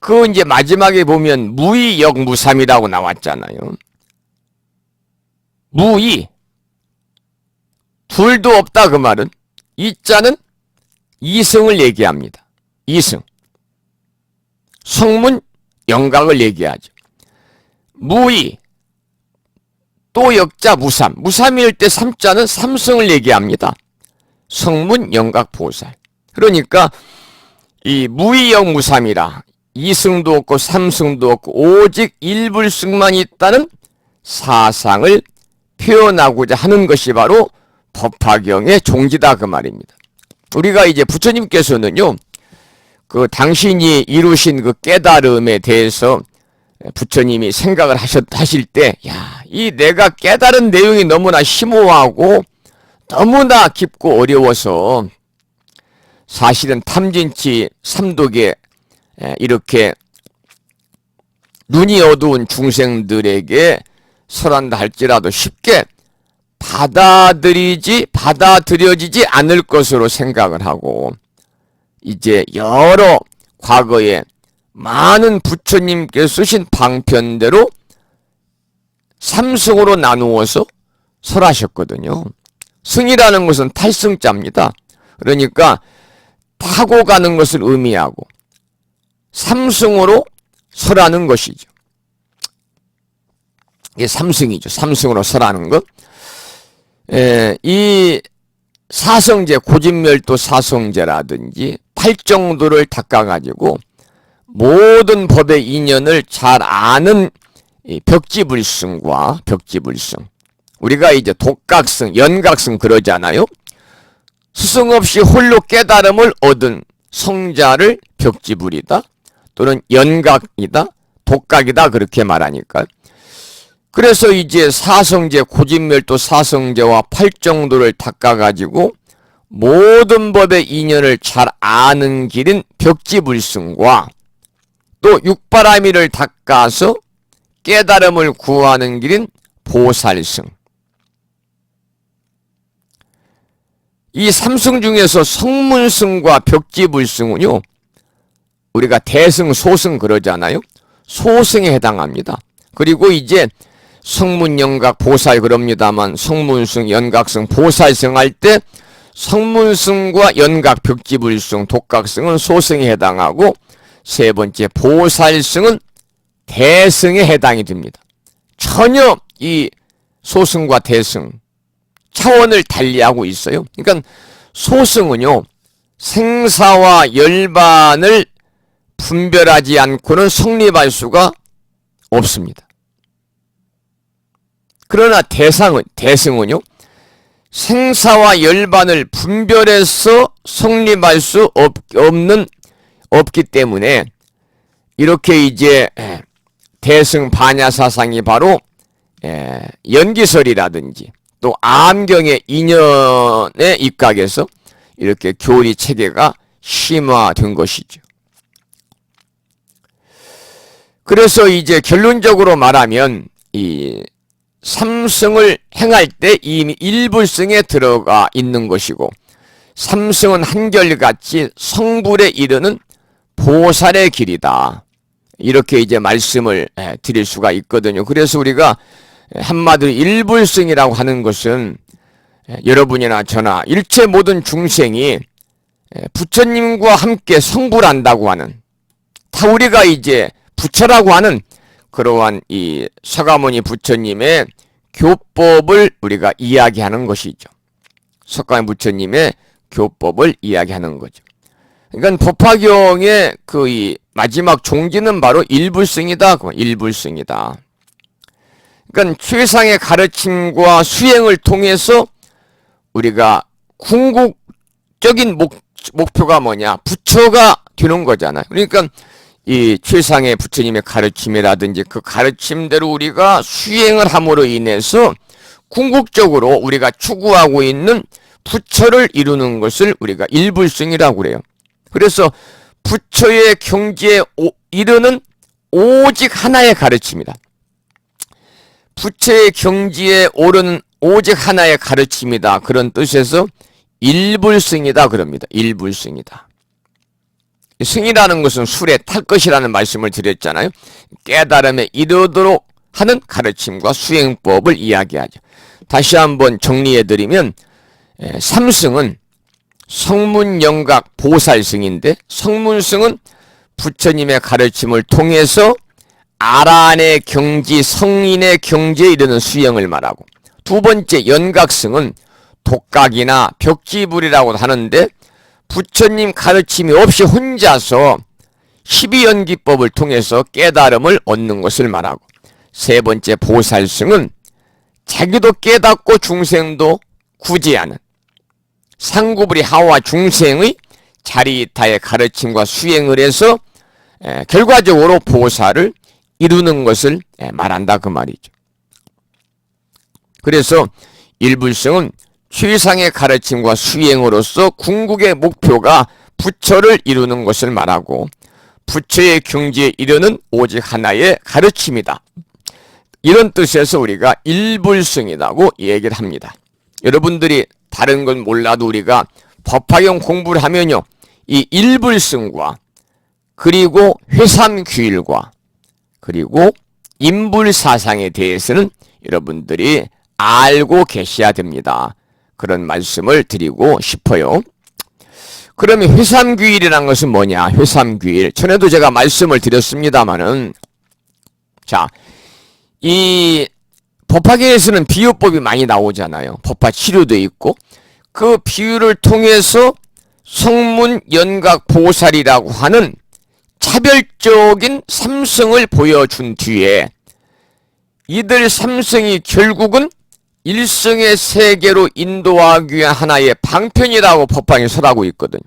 그 이제 마지막에 보면 무이역무삼이라고 나왔잖아요. 무이 둘도 없다 그 말은 이자는 이승을 얘기합니다. 이승 성문 영각을 얘기하죠. 무이 또 역자 무삼 무삼일 때 삼자는 삼승을 얘기합니다. 성문 영각 보살. 그러니까 이 무이역무삼이라 이승도 없고 삼승도 없고 오직 일불승만 있다는 사상을 표현하고자 하는 것이 바로 법화경의 종지다 그 말입니다. 우리가 이제 부처님께서는요, 그 당신이 이루신 그 깨달음에 대해서 부처님이 생각을 하실 때, 야, 이 내가 깨달은 내용이 너무나 심오하고 너무나 깊고 어려워서 사실은 탐진치 삼독에 이렇게 눈이 어두운 중생들에게 설한다 할지라도 쉽게 받아들여지지 않을 것으로 생각을 하고 이제 여러 과거에 많은 부처님께서 쓰신 방편대로 삼승으로 나누어서 설하셨거든요. 승이라는 것은 탈승자입니다. 그러니까 타고 가는 것을 의미하고 삼승으로 서라는 것이죠. 이게 삼승이죠. 삼승으로 서라는 것. 이 사성제, 고진멸도 사성제라든지 팔정도를 닦아가지고 모든 법의 인연을 잘 아는 이 벽지불승과 벽지불승. 우리가 이제 독각승, 연각승 그러잖아요. 스승 없이 홀로 깨달음을 얻은 성자를 벽지불이다. 또는 연각이다. 독각이다. 그렇게 말하니까. 그래서 이제 사성제, 고진멸도 사성제와 팔정도를 닦아가지고 모든 법의 인연을 잘 아는 길인 벽지불승과 또 육바라밀을 닦아서 깨달음을 구하는 길인 보살승. 이 삼승 중에서 성문승과 벽지불승은요, 우리가 대승, 소승 그러잖아요. 소승에 해당합니다. 그리고 이제 성문, 연각, 보살 그럽니다만 성문승, 연각승, 보살승 할 때 성문승과 연각, 벽지불승, 독각승은 소승에 해당하고 세 번째 보살승은 대승에 해당이 됩니다. 전혀 이 소승과 대승 차원을 달리하고 있어요. 그러니까 소승은요, 생사와 열반을 분별하지 않고는 성립할 수가 없습니다. 그러나 대승은요, 생사와 열반을 분별해서 성립할 수 없기 때문에 이렇게 이제 대승 반야사상이 바로 연기설이라든지 또 암경의 인연에 입각해서 이렇게 교리 체계가 심화된 것이죠. 그래서 이제 결론적으로 말하면 이 삼승을 행할 때 이미 일불승에 들어가 있는 것이고 삼승은 한결같이 성불에 이르는 보살의 길이다. 이렇게 이제 말씀을 드릴 수가 있거든요. 그래서 우리가 한마디로 일불승이라고 하는 것은 여러분이나 저나 일체 모든 중생이 부처님과 함께 성불한다고 하는, 다 우리가 이제 부처라고 하는 그러한 이 서가모니 부처님의 교법을 우리가 이야기하는 것이죠. 서가모니 부처님의 교법을 이야기하는 거죠. 그러니까 법화경의 그 이 마지막 종지는 바로 일불승이다. 일불승이다. 그러니까 최상의 가르침과 수행을 통해서 우리가 궁극적인 목표가 뭐냐? 부처가 되는 거잖아요. 그러니까 이 최상의 부처님의 가르침이라든지 그 가르침대로 우리가 수행을 함으로 인해서 궁극적으로 우리가 추구하고 있는 부처를 이루는 것을 우리가 일불승이라고 그래요. 그래서 부처의 경지에 이르는 오직 하나의 가르침이다. 부처의 경지에 오르는 오직 하나의 가르침이다. 그런 뜻에서 일불승이다 그럽니다. 일불승이다. 승이라는 것은 술에 탈 것이라는 말씀을 드렸잖아요. 깨달음에 이르도록 하는 가르침과 수행법을 이야기하죠. 다시 한번 정리해드리면 삼승은 성문, 연각, 보살승인데 성문승은 부처님의 가르침을 통해서 아란의 경지, 성인의 경지에 이르는 수행을 말하고, 두 번째 연각승은 독각이나 벽지불이라고 하는데 부처님 가르침이 없이 혼자서 12연기법을 통해서 깨달음을 얻는 것을 말하고, 세 번째 보살승은 자기도 깨닫고 중생도 구제하는 상구불이 하와 중생의 자리타의 가르침과 수행을 해서 결과적으로 보살을 이루는 것을 말한다 그 말이죠. 그래서 일불승은 최상의 가르침과 수행으로서 궁극의 목표가 부처를 이루는 것을 말하고, 부처의 경지에 이르는 오직 하나의 가르침이다. 이런 뜻에서 우리가 일불승이라고 얘기를 합니다. 여러분들이 다른 건 몰라도 우리가 법화경 공부를 하면요, 이 일불승과 그리고 회삼규일과 그리고 인불사상에 대해서는 여러분들이 알고 계셔야 됩니다. 그런 말씀을 드리고 싶어요. 그러면 회삼귀일이라는 것은 뭐냐? 회삼귀일. 전에도 제가 말씀을 드렸습니다마는, 자, 이 법화경에서는 비유법이 많이 나오잖아요. 법화 치료도 있고, 그 비유를 통해서 성문 연각 보살이라고 하는 차별적인 삼성을 보여준 뒤에 이들 삼성이 결국은 일성의 세계로 인도하기 위한 하나의 방편이라고 법화경에 설하고 있거든요.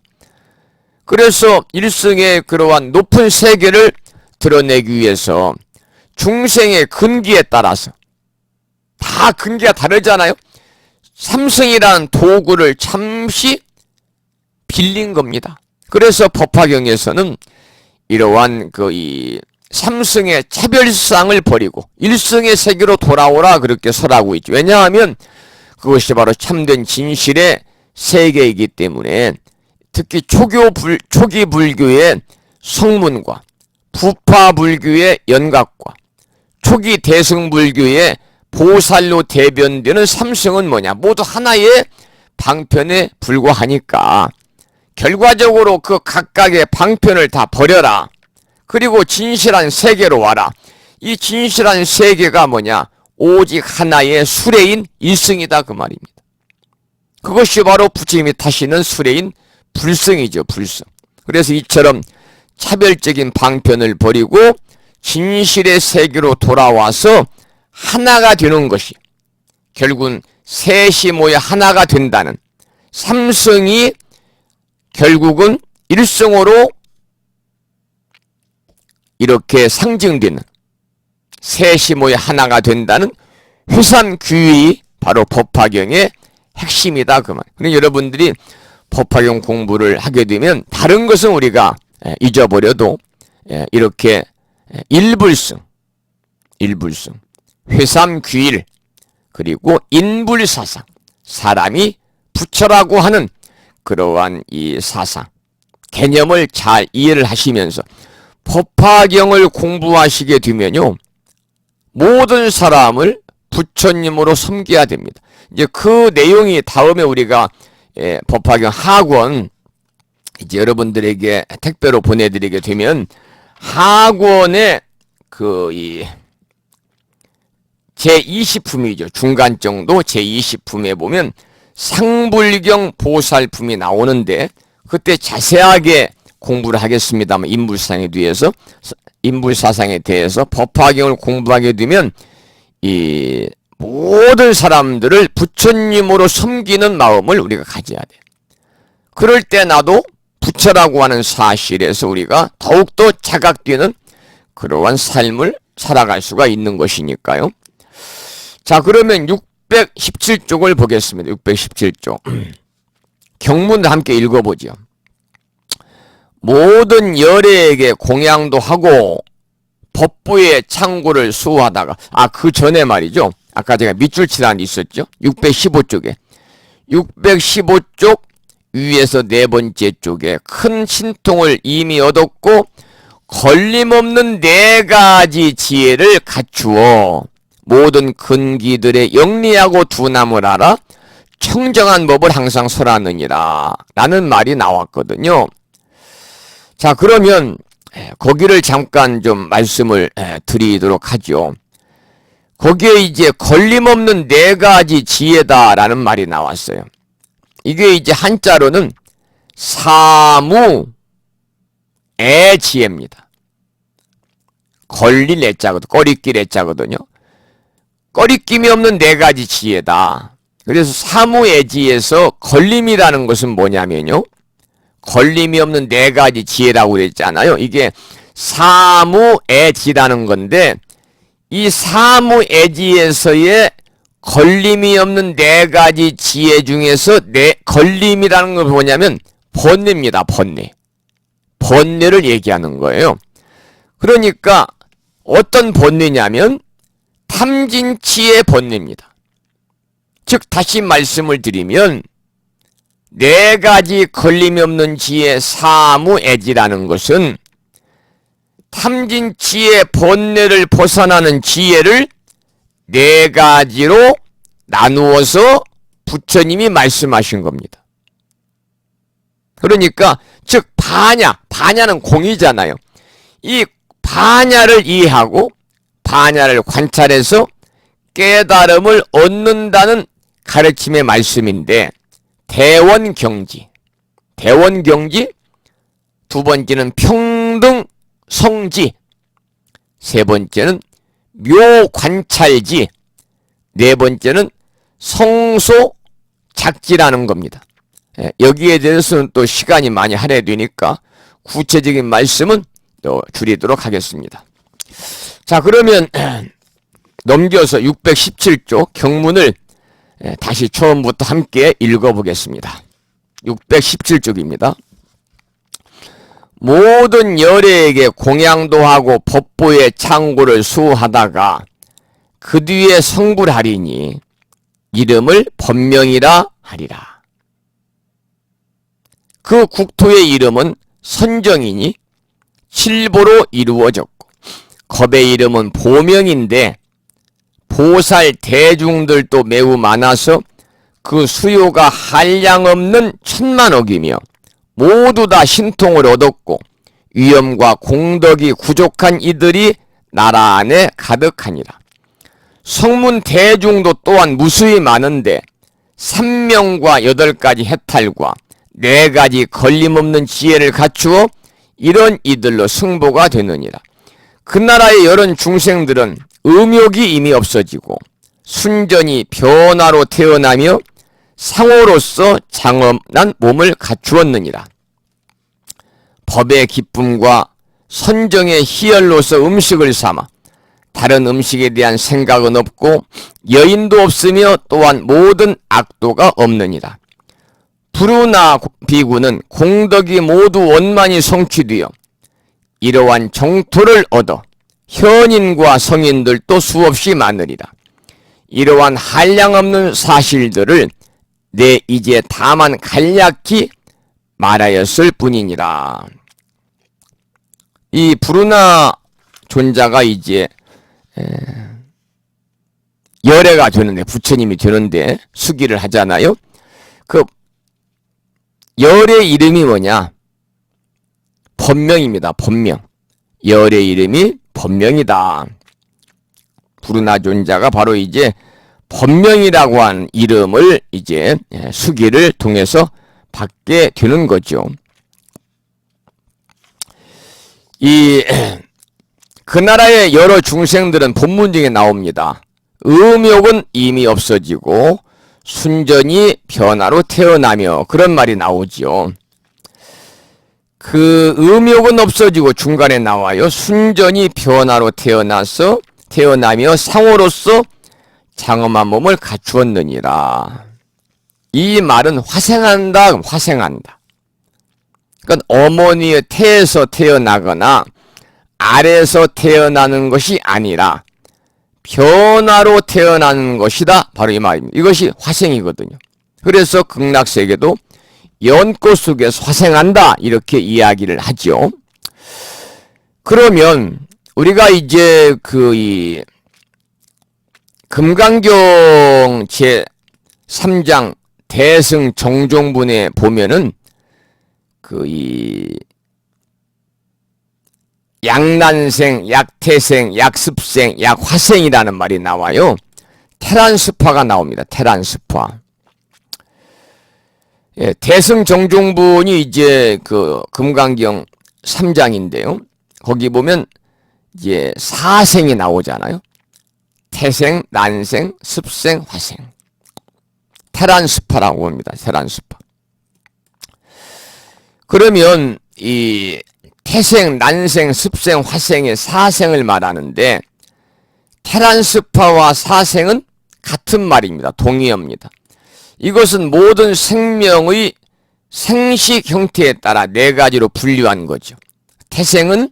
그래서 일성의 그러한 높은 세계를 드러내기 위해서 중생의 근기에 따라서 다 근기가 다르잖아요. 삼성이라는 도구를 잠시 빌린 겁니다. 그래서 법화경에서는 이러한 이 삼성의 차별상을 버리고 일성의 세계로 돌아오라 그렇게 설하고 있죠. 왜냐하면 그것이 바로 참된 진실의 세계이기 때문에 특히 초기 불교의 성문과 부파 불교의 연각과 초기 대승 불교의 보살로 대변되는 삼성은 뭐냐? 모두 하나의 방편에 불과하니까 결과적으로 그 각각의 방편을 다 버려라. 그리고 진실한 세계로 와라. 이 진실한 세계가 뭐냐? 오직 하나의 수레인 일성이다 그 말입니다. 그것이 바로 부처님이 타시는 수레인 불성이죠. 불성. 그래서 이처럼 차별적인 방편을 버리고 진실의 세계로 돌아와서 하나가 되는 것이 결국은 셋이 모여 하나가 된다는 삼성이 결국은 일성으로 이렇게 상징되는 셋이 모여 하나가 된다는 회삼귀일이 바로 법화경의 핵심이다 그 말. 그러니까 여러분들이 법화경 공부를 하게 되면 다른 것은 우리가 잊어버려도 이렇게 일불승, 회삼귀일 그리고 인불사상, 사람이 부처라고 하는 그러한 이 사상, 개념을 잘 이해를 하시면서 법화경을 공부하시게 되면요, 모든 사람을 부처님으로 섬겨야 됩니다. 이제 그 내용이 다음에 우리가 법화경 학원 이제 여러분들에게 택배로 보내드리게 되면 학원의 제20품이죠. 중간 정도 제20품에 보면 상불경 보살품이 나오는데 그때 자세하게 공부를 하겠습니다만 인불사상에 대해서 법화경을 공부하게 되면 이 모든 사람들을 부처님으로 섬기는 마음을 우리가 가져야 돼. 그럴 때 나도 부처라고 하는 사실에서 우리가 더욱더 자각되는 그러한 삶을 살아갈 수가 있는 것이니까요. 자, 그러면 617쪽을 보겠습니다. 617쪽. 경문도 함께 읽어보죠. 모든 열애에게 공양도 하고 법부의 창고를 수호하다가 그 전에 말이죠. 아까 제가 밑줄 치란이 있었죠. 615쪽에 615쪽 위에서 네 번째 쪽에 큰 신통을 이미 얻었고 걸림없는 네 가지 지혜를 갖추어 모든 근기들의 영리하고 둔함을 알아 청정한 법을 항상 설하느니라 라는 말이 나왔거든요. 자, 그러면 거기를 잠깐 좀 말씀을 드리도록 하죠. 거기에 이제 걸림없는 네 가지 지혜다라는 말이 나왔어요. 이게 이제 한자로는 사무의 지혜입니다. 걸릴 애자거든, 꺼리낄 애자거든요. 꺼리낌이 없는 네 가지 지혜다. 그래서 사무애지에서 걸림이라는 것은 뭐냐면요, 걸림이 없는 네 가지 지혜라고 그랬잖아요. 이게 사무애지라는 건데 이 사무애지에서의 걸림이 없는 네 가지 지혜 중에서 걸림이라는 건 뭐냐면 번뇌입니다. 번뇌를 얘기하는 거예요. 그러니까 어떤 번뇌냐면 탐진치의 번뇌입니다. 즉 다시 말씀을 드리면 네 가지 걸림이 없는 지혜 사무애지라는 것은 탐진치의 번뇌를 벗어나는 지혜를 네 가지로 나누어서 부처님이 말씀하신 겁니다. 그러니까 즉 반야는 공이잖아요. 이 반야를 이해하고 반야를 관찰해서 깨달음을 얻는다는 가르침의 말씀인데, 대원경지, 두 번째는 평등성지, 세 번째는 묘관찰지, 네 번째는 성소작지라는 겁니다. 여기에 대해서는 또 시간이 많이 할애되니까 구체적인 말씀은 또 줄이도록 하겠습니다. 자, 그러면 넘겨서 617쪽 경문을 다시 처음부터 함께 읽어보겠습니다. 617쪽입니다. 모든 열애에게 공양도 하고 법보의 창고를 수하다가 그 뒤에 성불하리니 이름을 법명이라 하리라. 그 국토의 이름은 선정이니 칠보로 이루어졌고, 겁의 이름은 보명인데 보살 대중들도 매우 많아서 그 수요가 한량없는 천만억이며 모두 다 신통을 얻었고 위엄과 공덕이 부족한 이들이 나라 안에 가득하니라. 성문 대중도 또한 무수히 많은데 3명과 8가지 해탈과 4가지 걸림없는 지혜를 갖추어 이런 이들로 승보가 되느니라. 그 나라의 여러 중생들은 음욕이 이미 없어지고 순전히 변화로 태어나며 상호로서 장엄한 몸을 갖추었느니라. 법의 기쁨과 선정의 희열로서 음식을 삼아 다른 음식에 대한 생각은 없고 여인도 없으며 또한 모든 악도가 없느니라. 부르나 비구는 공덕이 모두 원만히 성취되어 이러한 정토를 얻어 현인과 성인들도 수없이 많으리라. 이러한 한량없는 사실들을 내 이제 다만 간략히 말하였을 뿐이니라. 이 부르나 존자가 이제 열애가 되는데, 부처님이 되는데 수기를 하잖아요. 그 열의 이름이 뭐냐? 법명입니다. 법명. 열의 이름이 법명이다. 부르나 존자가 바로 이제 법명이라고 하는 이름을 이제 수기를 통해서 받게 되는 거죠. 그 나라의 여러 중생들은 본문 중에 나옵니다. 음욕은 이미 없어지고 순전히 변화로 태어나며, 그런 말이 나오지요. 그 음욕은 없어지고 중간에 나와요. 순전히 변화로 태어나며 상호로서 장엄한 몸을 갖추었느니라. 이 말은 화생한다. 그러니까 어머니의 태에서 태어나거나 아래에서 태어나는 것이 아니라 변화로 태어나는 것이다. 바로 이 말입니다. 이것이 화생이거든요. 그래서 극락세계도 연꽃 속에서 화생한다, 이렇게 이야기를 하죠. 그러면 우리가 이제 이 금강경 제3장 대승 정종분에 보면은 이 약난생, 약태생, 약습생, 약화생이라는 말이 나와요. 테란스파가 나옵니다. 테란스파. 예, 대승 정종분이 이제 그 금강경 3장인데요. 거기 보면 이제 사생이 나오잖아요. 태생, 난생, 습생, 화생. 테란스파라고 합니다. 테란스파. 그러면 이 태생, 난생, 습생, 화생의 사생을 말하는데, 테란스파와 사생은 같은 말입니다. 동의어입니다. 이것은 모든 생명의 생식 형태에 따라 4가지로 분류한 거죠. 태생은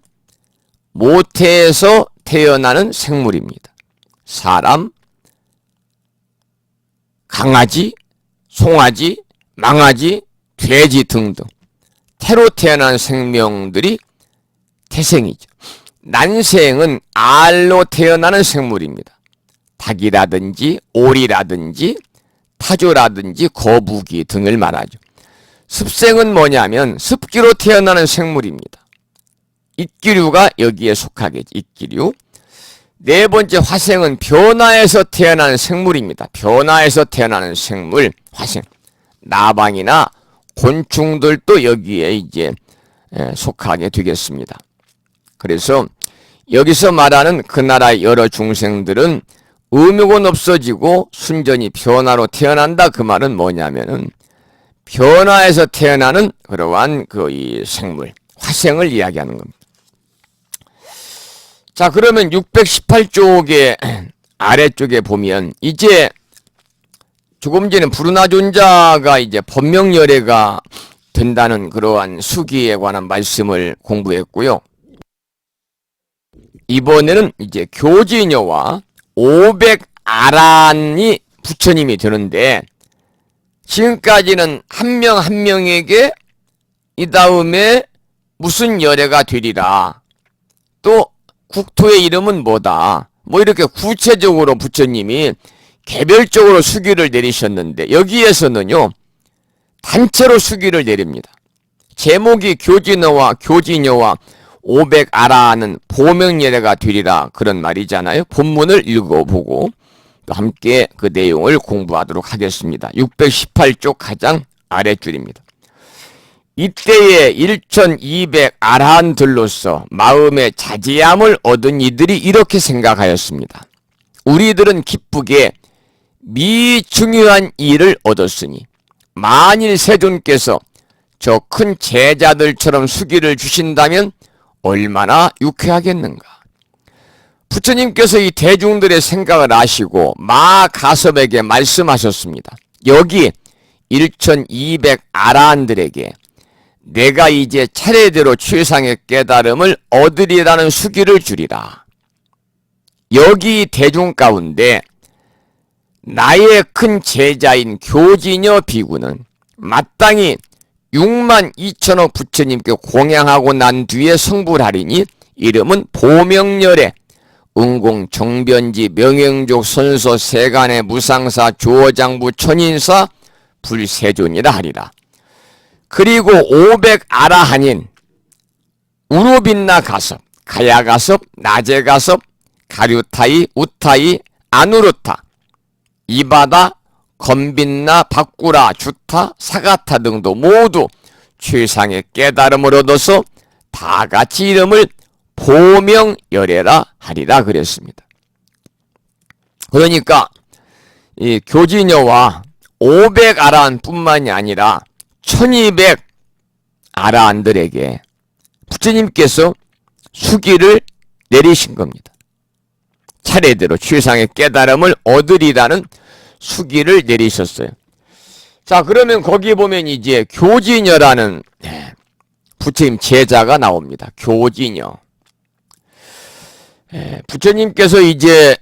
모태에서 태어나는 생물입니다. 사람, 강아지, 송아지, 망아지, 돼지 등등 태로 태어난 생명들이 태생이죠. 난생은 알로 태어나는 생물입니다. 닭이라든지 오리라든지 타조라든지 거북이 등을 말하죠. 습생은 뭐냐면 습기로 태어나는 생물입니다. 입기류가 여기에 속하겠지. 입기류. 네 번째 화생은 변화에서 태어나는 생물입니다. 변화에서 태어나는 생물, 화생. 나방이나 곤충들도 여기에 이제 속하게 되겠습니다. 그래서 여기서 말하는 그 나라의 여러 중생들은 의묘곤 없어지고 순전히 변화로 태어난다. 그 말은 뭐냐면은 변화에서 태어나는 그러한 그 이 생물, 화생을 이야기하는 겁니다. 자, 그러면 618쪽의 아래쪽에 보면 이제 조금 전에 부르나존자가 이제 법명열애가 된다는 그러한 수기에 관한 말씀을 공부했고요. 이번에는 이제 교지녀와 500아란이 부처님이 되는데 지금까지는 한 명 한 명에게 이 다음에 무슨 열애가 되리라. 또 국토의 이름은 뭐다. 뭐 이렇게 구체적으로 부처님이 개별적으로 수기를 내리셨는데 여기에서는요. 단체로 수기를 내립니다. 제목이 교지녀와 500아라는 보명열애가 되리라 그런 말이잖아요. 본문을 읽어보고 또 함께 그 내용을 공부하도록 하겠습니다. 618쪽 가장 아랫줄입니다. 이때에 1200아라한들로서 마음의 자제함을 얻은 이들이 이렇게 생각하였습니다. 우리들은 기쁘게 미중요한 일을 얻었으니 만일 세존께서 저 큰 제자들처럼 수기를 주신다면 얼마나 유쾌하겠는가. 부처님께서 이 대중들의 생각을 아시고 마가섭에게 말씀하셨습니다. 여기 1200아라한들에게 내가 이제 차례대로 최상의 깨달음을 얻으리라는 수기를 주리라. 여기 대중 가운데 나의 큰 제자인 교지녀 비구는 마땅히 62,000억 부처님께 공양하고 난 뒤에 성불하리니 이름은 보명열애, 은공, 정변지, 명행족, 선서, 세간의 무상사, 조장부, 천인사, 불세존이라 하리라. 그리고 500아라한인 우루빈나 가섭, 가야 가섭, 나제 가섭, 가류타이, 우타이, 아누르타, 이바다, 건빈나, 바꾸라, 주타, 사가타 등도 모두 최상의 깨달음을 얻어서 다 같이 이름을 보명열애라 하리라 그랬습니다. 그러니까 이 교지녀와 500아라한 뿐만이 아니라 1200아라한들에게 부처님께서 수기를 내리신 겁니다. 차례대로 최상의 깨달음을 얻으리라는 수기를 내리셨어요. 자, 그러면 거기 보면 이제 교지녀라는 부처님 제자가 나옵니다. 교지녀. 부처님께서 이제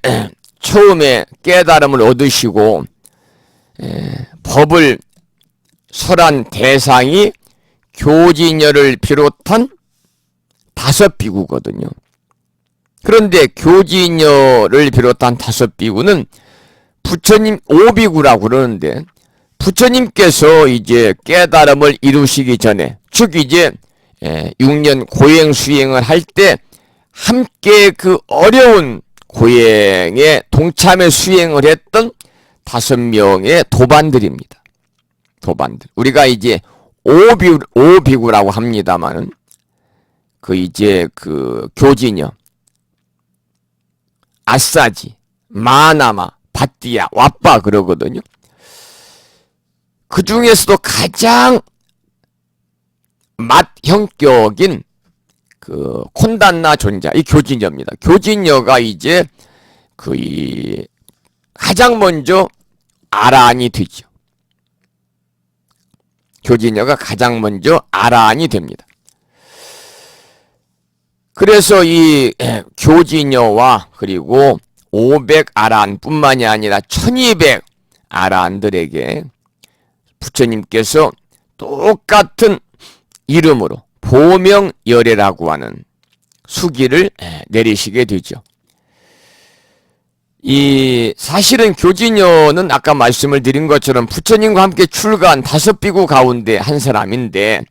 처음에 깨달음을 얻으시고 법을 설한 대상이 교지녀를 비롯한 5비구거든요. 그런데 교지녀를 비롯한 5비구는 부처님 5비구라고 그러는데 부처님께서 이제 깨달음을 이루시기 전에 즉 이제 6년 고행 수행을 할 때 함께 그 어려운 고행에 동참해 수행을 했던 5명의 도반들입니다. 도반들. 우리가 이제 5비구라고 합니다만은 그 이제 그 교지녀, 아싸지, 마나마, 바띠야, 왓바 그러거든요. 그 중에서도 가장 맛 형격인 그 콘단나 존자, 이 교지녀입니다. 교지녀가 이제 그 이 가장 먼저 아라한이 되죠. 교지녀가 가장 먼저 아라한이 됩니다. 그래서 이 교지녀와 그리고 500아라한 뿐만이 아니라 1200아라한들에게 부처님께서 똑같은 이름으로 보명열애라고 하는 수기를 내리시게 되죠. 이 사실은 교진여는 아까 말씀을 드린 것처럼 부처님과 함께 출가한 5비구 가운데 한 사람인데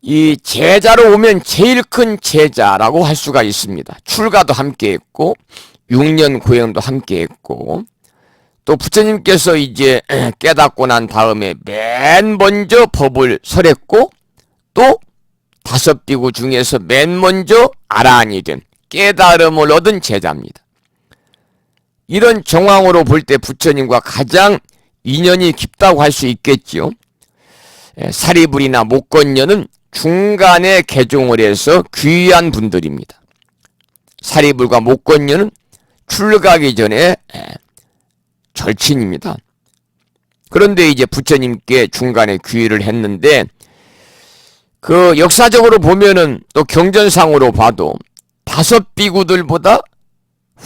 이 제자로 오면 제일 큰 제자라고 할 수가 있습니다. 출가도 함께 했고 6년 고행도 함께 했고 또 부처님께서 이제 깨닫고 난 다음에 맨 먼저 법을 설했고 또 5비구 중에서 맨 먼저 아라한이 된 깨달음을 얻은 제자입니다. 이런 정황으로 볼 때 부처님과 가장 인연이 깊다고 할 수 있겠지요. 사리불이나 목건녀는 중간에 개종을 해서 귀한 분들입니다. 사리불과 목건녀는 출가하기 전에 절친입니다. 그런데 이제 부처님께 중간에 귀의를 했는데 그 역사적으로 보면은 또 경전상으로 봐도 5비구들보다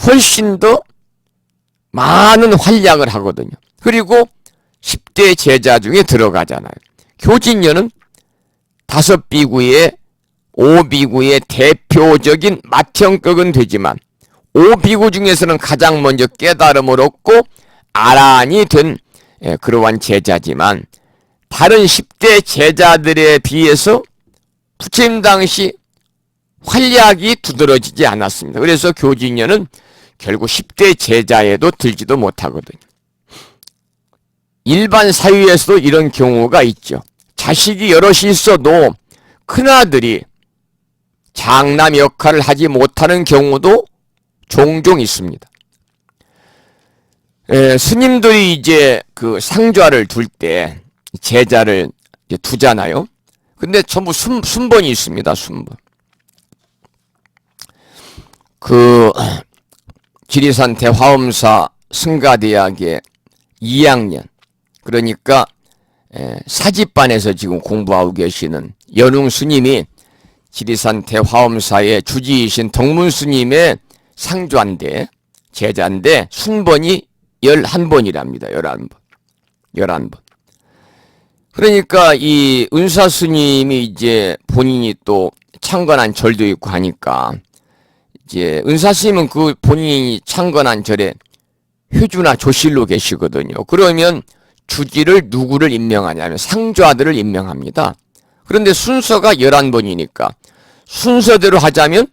훨씬 더 많은 활약을 하거든요. 그리고 10대 제자 중에 들어가잖아요. 교진여는 5비구의 5비구의 대표적인 맏형격은 되지만 5비구 중에서는 가장 먼저 깨달음을 얻고 아라한이 된 그러한 제자지만 다른 10대 제자들에 비해서 부처님 당시 활약이 두드러지지 않았습니다. 그래서 교진여는 결국 10대 제자에도 들지도 못하거든요. 일반 사회에서도 이런 경우가 있죠. 자식이 여럿이 있어도 큰아들이 장남 역할을 하지 못하는 경우도 종종 있습니다. 스님들이 이제 그 상좌를 둘 때 제자를 이제 두잖아요. 근데 전부 순번이 있습니다. 순번. 그 지리산 대화엄사 승가대학의 2학년 그러니까 사집반에서 지금 공부하고 계시는 연웅 스님이 지리산 대화엄사의 주지이신 덕문 스님의 상좌인데 제자인데 순번이 11번이랍니다. 11번. 그러니까 이 은사 스님이 이제 본인이 또 창건한 절도 있고 하니까 이제 은사 스님은 그 본인이 창건한 절에 회주나 조실로 계시거든요. 그러면 주지를 누구를 임명하냐면 상좌들을 임명합니다. 그런데 순서가 11번이니까 순서대로 하자면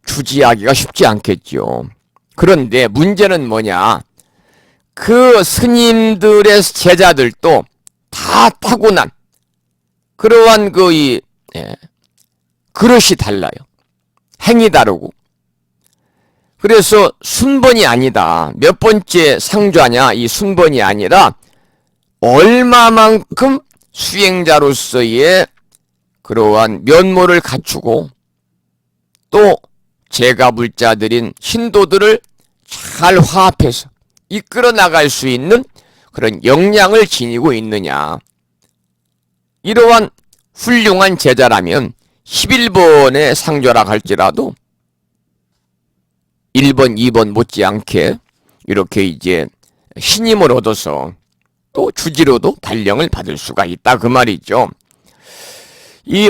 주지하기가 쉽지 않겠죠. 그런데 문제는 뭐냐? 그 스님들의 제자들도 다 타고난 그러한 그릇이 달라요. 행이 다르고. 그래서 순번이 아니다. 몇 번째 상좌냐? 이 순번이 아니라 얼마만큼 수행자로서의 그러한 면모를 갖추고 또 제가불자들인 신도들을 잘 화합해서 이끌어 나갈 수 있는 그런 역량을 지니고 있느냐. 이러한 훌륭한 제자라면 11번의 상좌라 할지라도 1번, 2번 못지않게 이렇게 이제 신임을 얻어서 또 주지로도 발령을 받을 수가 있다 그 말이죠.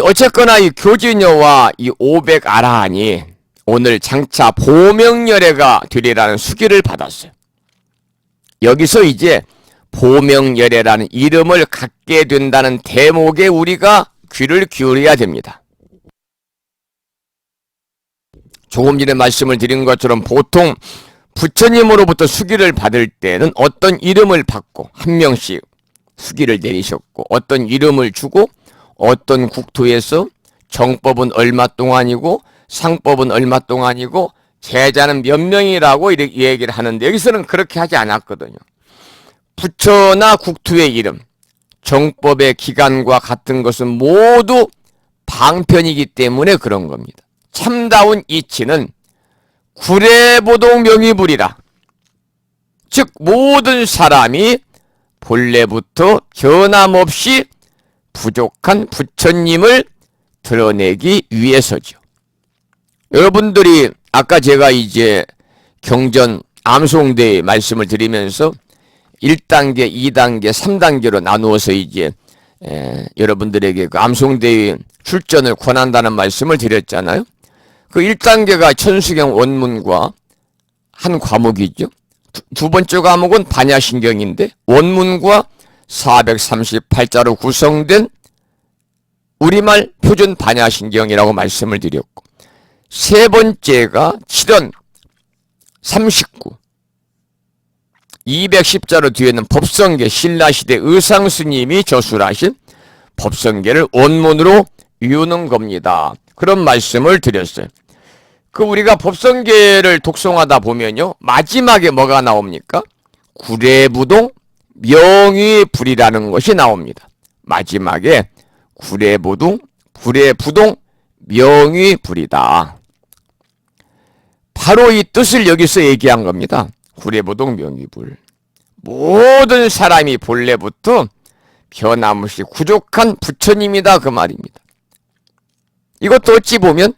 어쨌거나 이 교진여와 이 500아라한이 오늘 장차 보명열애가 되리라는 수기를 받았어요. 여기서 이제 보명열애라는 이름을 갖게 된다는 대목에 우리가 귀를 기울여야 됩니다. 조금 전에 말씀을 드린 것처럼 보통 부처님으로부터 수기를 받을 때는 어떤 이름을 받고 한 명씩 수기를 내리셨고 어떤 이름을 주고 어떤 국토에서 정법은 얼마 동안이고 상법은 얼마 동안이고 제자는 몇 명이라고 이렇게 얘기를 하는데 여기서는 그렇게 하지 않았거든요. 부처나 국토의 이름, 정법의 기간과 같은 것은 모두 방편이기 때문에 그런 겁니다. 참다운 이치는 구례보동 명의불이라. 즉 모든 사람이 본래부터 변함없이 부족한 부처님을 드러내기 위해서죠. 여러분들이 아까 제가 이제 경전 암송대의 말씀을 드리면서 1단계, 2단계, 3단계로 나누어서 이제 여러분들에게 그 암송대의 출전을 권한다는 말씀을 드렸잖아요. 그 1단계가 천수경 원문과 한 과목이죠. 두 번째 과목은 반야신경인데 원문과 438자로 구성된 우리말 표준 반야신경이라고 말씀을 드렸고, 세 번째가 7원 39 210자로 뒤에는 법성계, 신라시대 의상스님이 저술하신 법성계를 원문으로 이유는 겁니다. 그런 말씀을 드렸어요. 그 우리가 법성계를 독송하다 보면요, 마지막에 뭐가 나옵니까? 구례부동 명의불이라는 것이 나옵니다. 마지막에 구례부동 명의불이다. 바로 이 뜻을 여기서 얘기한 겁니다. 구례부동 명의불. 모든 사람이 본래부터 변함없이 부족한 부처님이다, 그 말입니다. 이것도 어찌 보면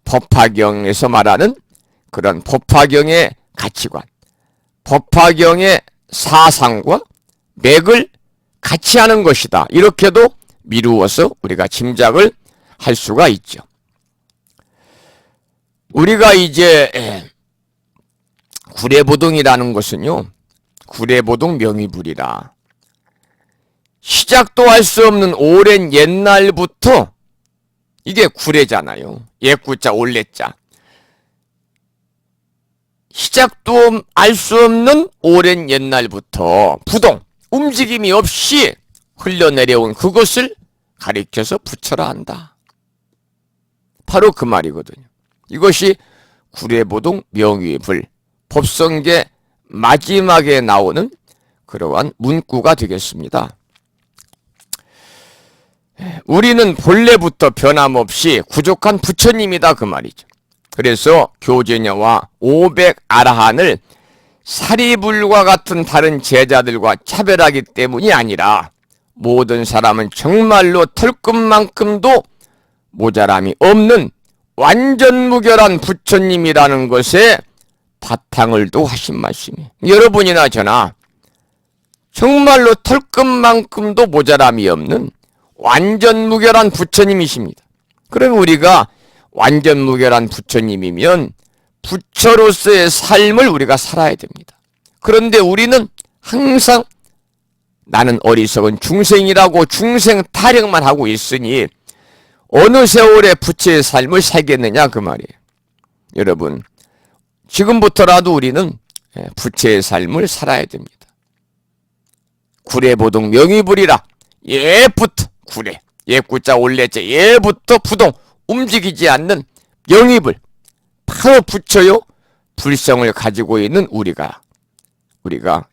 법화경에서 말하는 그런 법화경의 가치관, 법화경의 사상과 맥을 같이 하는 것이다. 이렇게도 미루어서 우리가 짐작을 할 수가 있죠. 우리가 이제 구례보동이라는 것은요, 구례보동 명의불이라 시작도 할 수 없는 오랜 옛날부터 이게 구례잖아요. 옛구자 올레자. 시작도 알 수 없는 오랜 옛날부터 부동, 움직임이 없이 흘러내려온 그것을 가리켜서 부처라 한다. 바로 그 말이거든요. 이것이 구례보동 명의불, 법성계 마지막에 나오는 그러한 문구가 되겠습니다. 우리는 본래부터 변함없이 부족한 부처님이다, 그 말이죠. 그래서 교제녀와 500아라한을 사리불과 같은 다른 제자들과 차별하기 때문이 아니라 모든 사람은 정말로 털끝만큼도 모자람이 없는 완전 무결한 부처님이라는 것에 바탕을 두 하신 말씀이에요. 여러분이나 저나 정말로 털끝만큼도 모자람이 없는 완전 무결한 부처님이십니다. 그럼 우리가 완전 무결한 부처님이면 부처로서의 삶을 우리가 살아야 됩니다. 그런데 우리는 항상 나는 어리석은 중생이라고 중생 타령만 하고 있으니 어느 세월에 부처의 삶을 살겠느냐, 그 말이에요. 여러분, 지금부터라도 우리는 부처의 삶을 살아야 됩니다. 구례보동 명의불이라. 예부터 구례, 옛구자 올레자, 예부터 부동, 움직이지 않는 명의불, 바로 부처요 불성을 가지고 있는 우리가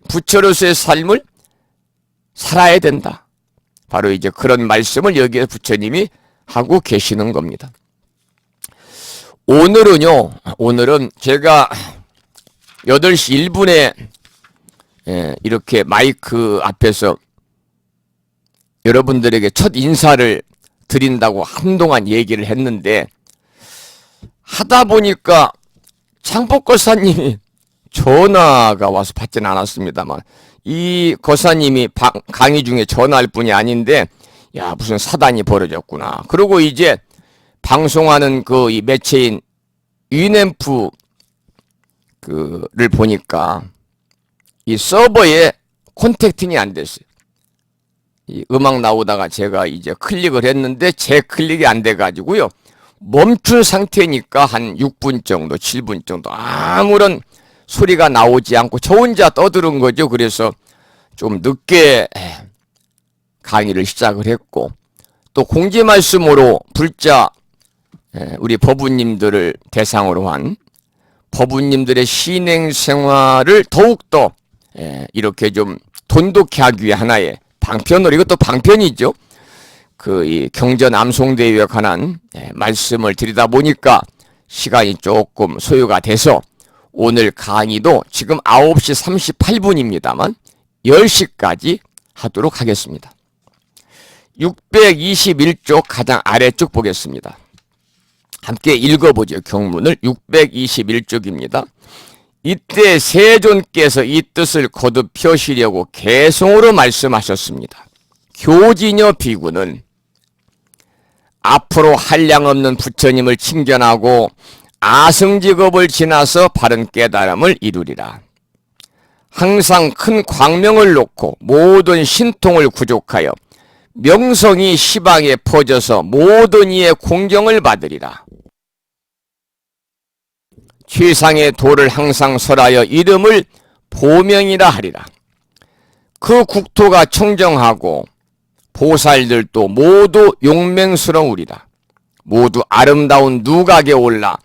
부처로서의 삶을 살아야 된다. 바로 이제 그런 말씀을 여기에 부처님이 하고 계시는 겁니다. 오늘은 제가 8시 1분에 이렇게 마이크 앞에서 여러분들에게 첫 인사를 드린다고 한동안 얘기를 했는데, 하다 보니까 창법거사님이 전화가 와서 받지는 않았습니다만, 이 거사님이 강의 중에 전화할 분이 아닌데, 야, 무슨 사단이 벌어졌구나. 그리고 이제 방송하는 그 이 매체인 위램프 그를 보니까 이 서버에 콘택팅이 안 됐어요. 이 음악 나오다가 제가 이제 클릭을 했는데 제 클릭이 안 돼가지고요, 멈춘 상태니까 한 6분 정도, 7분 정도 아무런 소리가 나오지 않고 저 혼자 떠드는 거죠. 그래서 좀 늦게 강의를 시작을 했고, 또 공지 말씀으로 불자 우리 법우님들을 대상으로 한 법우님들의 신행 생활을 더욱더 이렇게 좀 돈독히 하기 위해 하나의 방편으로, 이것도 방편이죠. 이 경전 암송대회에 관한 말씀을 드리다 보니까 시간이 조금 소요가 돼서 오늘 강의도 지금 9시 38분입니다만 10시까지 하도록 하겠습니다. 621쪽 가장 아래쪽 보겠습니다. 함께 읽어보죠. 경문을 621쪽입니다. 이때 세존께서 이 뜻을 거듭 펴시려고 개성으로 말씀하셨습니다. 교진여 비구는 앞으로 한량없는 부처님을 칭견하고 아승직업을 지나서 바른 깨달음을 이루리라. 항상 큰 광명을 놓고 모든 신통을 구족하여 명성이 시방에 퍼져서 모든 이의 공경을 받으리라. 최상의 도를 항상 설하여 이름을 보명이라 하리라. 그 국토가 청정하고 보살들도 모두 용맹스러우리라. 모두 아름다운 누각에 올라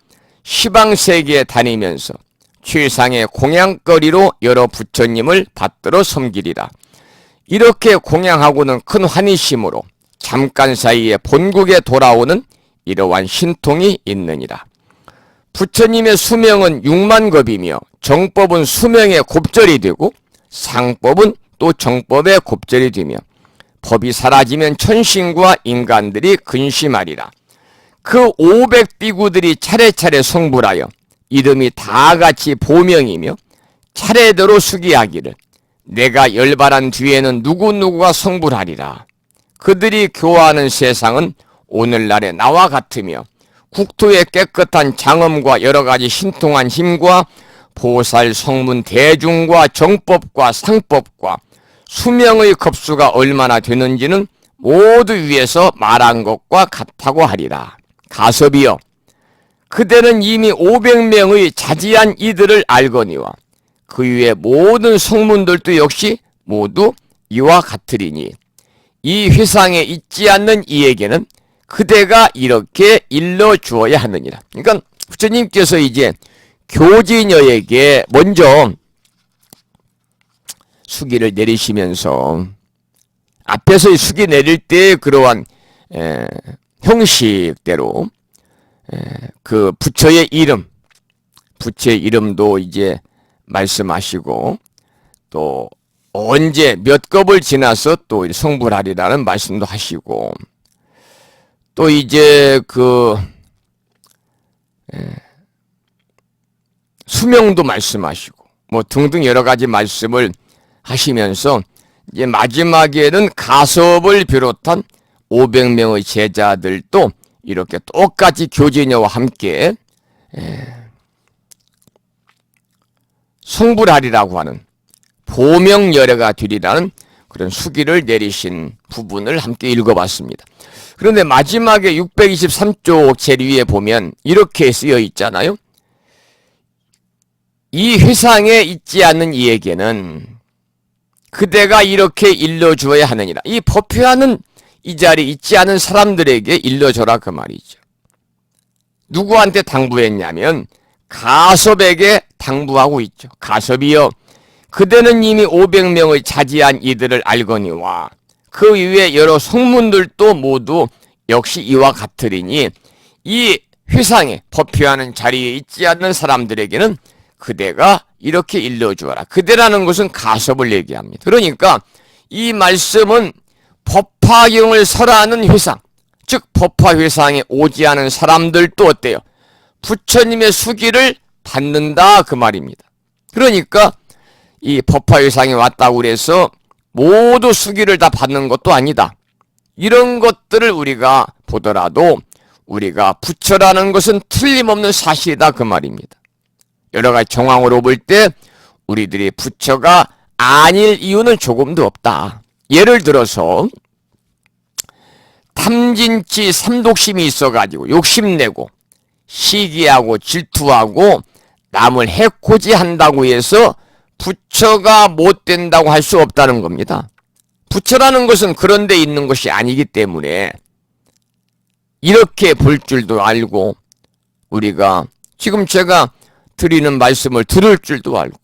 시방세계에 다니면서 최상의 공양거리로 여러 부처님을 받들어 섬기리라. 이렇게 공양하고는 큰 환희심으로 잠깐 사이에 본국에 돌아오는 이러한 신통이 있느니라. 부처님의 수명은 6만겁이며 정법은 수명의 곱절이 되고 상법은 또 정법의 곱절이 되며 법이 사라지면 천신과 인간들이 근심하리라. 그 500비구들이 차례차례 성불하여 이름이 다 같이 보명이며 차례대로 수기하기를 내가 열반한 뒤에는 누구누구가 성불하리라. 그들이 교화하는 세상은 오늘날의 나와 같으며 국토의 깨끗한 장엄과 여러가지 신통한 힘과 보살 성문 대중과 정법과 상법과 수명의 급수가 얼마나 되는지는 모두 위에서 말한 것과 같다고 하리라. 가섭이여, 그대는 이미 500명의 자지한 이들을 알거니와 그 위에 모든 성문들도 역시 모두 이와 같으리니 이 회상에 있지 않는 이에게는 그대가 이렇게 일러주어야 하느니라. 그러니까 부처님께서 이제 교진여에게 먼저 수기를 내리시면서 앞에서 수기 내릴 때 그러한 형식대로 그 부처의 이름도 이제 말씀하시고 또 언제 몇 겁을 지나서 또 성불하리라는 말씀도 하시고 또 이제 그 수명도 말씀하시고 뭐 등등 여러 가지 말씀을 하시면서 이제 마지막에는 가섭을 비롯한 500명의 제자들도 이렇게 똑같이 교진여와 함께 성불하리라고 하는 보명열애가 되리라는 그런 수기를 내리신 부분을 함께 읽어봤습니다. 그런데 마지막에 623쪽 제일 위에 보면 이렇게 쓰여 있잖아요. 이 회상에 있지 않는 이에게는 그대가 이렇게 일러주어야 하느니라. 이 법회하는 이 자리에 있지 않은 사람들에게 일러줘라 그 말이죠. 누구한테 당부했냐면 가섭에게 당부하고 있죠. 가섭이여, 그대는 이미 500명의 자지한 이들을 알거니와 그 이외에 여러 성문들도 모두 역시 이와 같으리니 이 회상에 법회하는 자리에 있지 않는 사람들에게는 그대가 이렇게 일러주어라. 그대라는 것은 가섭을 얘기합니다. 그러니까 이 말씀은 법화경을 설하는 회상, 즉 법화회상에 오지 않은 사람들도 어때요? 부처님의 수기를 받는다 그 말입니다. 그러니까 이 법화회상에 왔다고 그래서 모두 수기를 다 받는 것도 아니다. 이런 것들을 우리가 보더라도 우리가 부처라는 것은 틀림없는 사실이다 그 말입니다. 여러 가지 정황으로 볼 때 우리들이 부처가 아닐 이유는 조금도 없다. 예를 들어서 탐진치 삼독심이 있어가지고 욕심내고 시기하고 질투하고 남을 해코지 한다고 해서 부처가 못 된다고 할 수 없다는 겁니다. 부처라는 것은 그런 데 있는 것이 아니기 때문에 이렇게 볼 줄도 알고 우리가 지금 제가 드리는 말씀을 들을 줄도 알고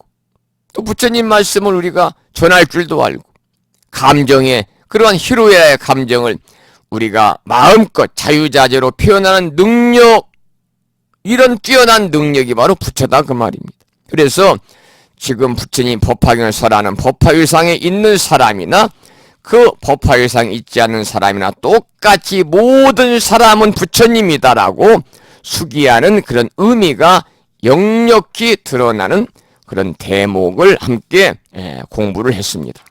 또 부처님 말씀을 우리가 전할 줄도 알고 감정의 그러한 희로애의 감정을 우리가 마음껏 자유자재로 표현하는 능력, 이런 뛰어난 능력이 바로 부처다 그 말입니다. 그래서 지금 부처님 법화경을 설하는 법화회상에 있는 사람이나 그 법화회상에 있지 않는 사람이나 똑같이 모든 사람은 부처님이다라고 수기하는 그런 의미가 역력히 드러나는 그런 대목을 함께 공부를 했습니다.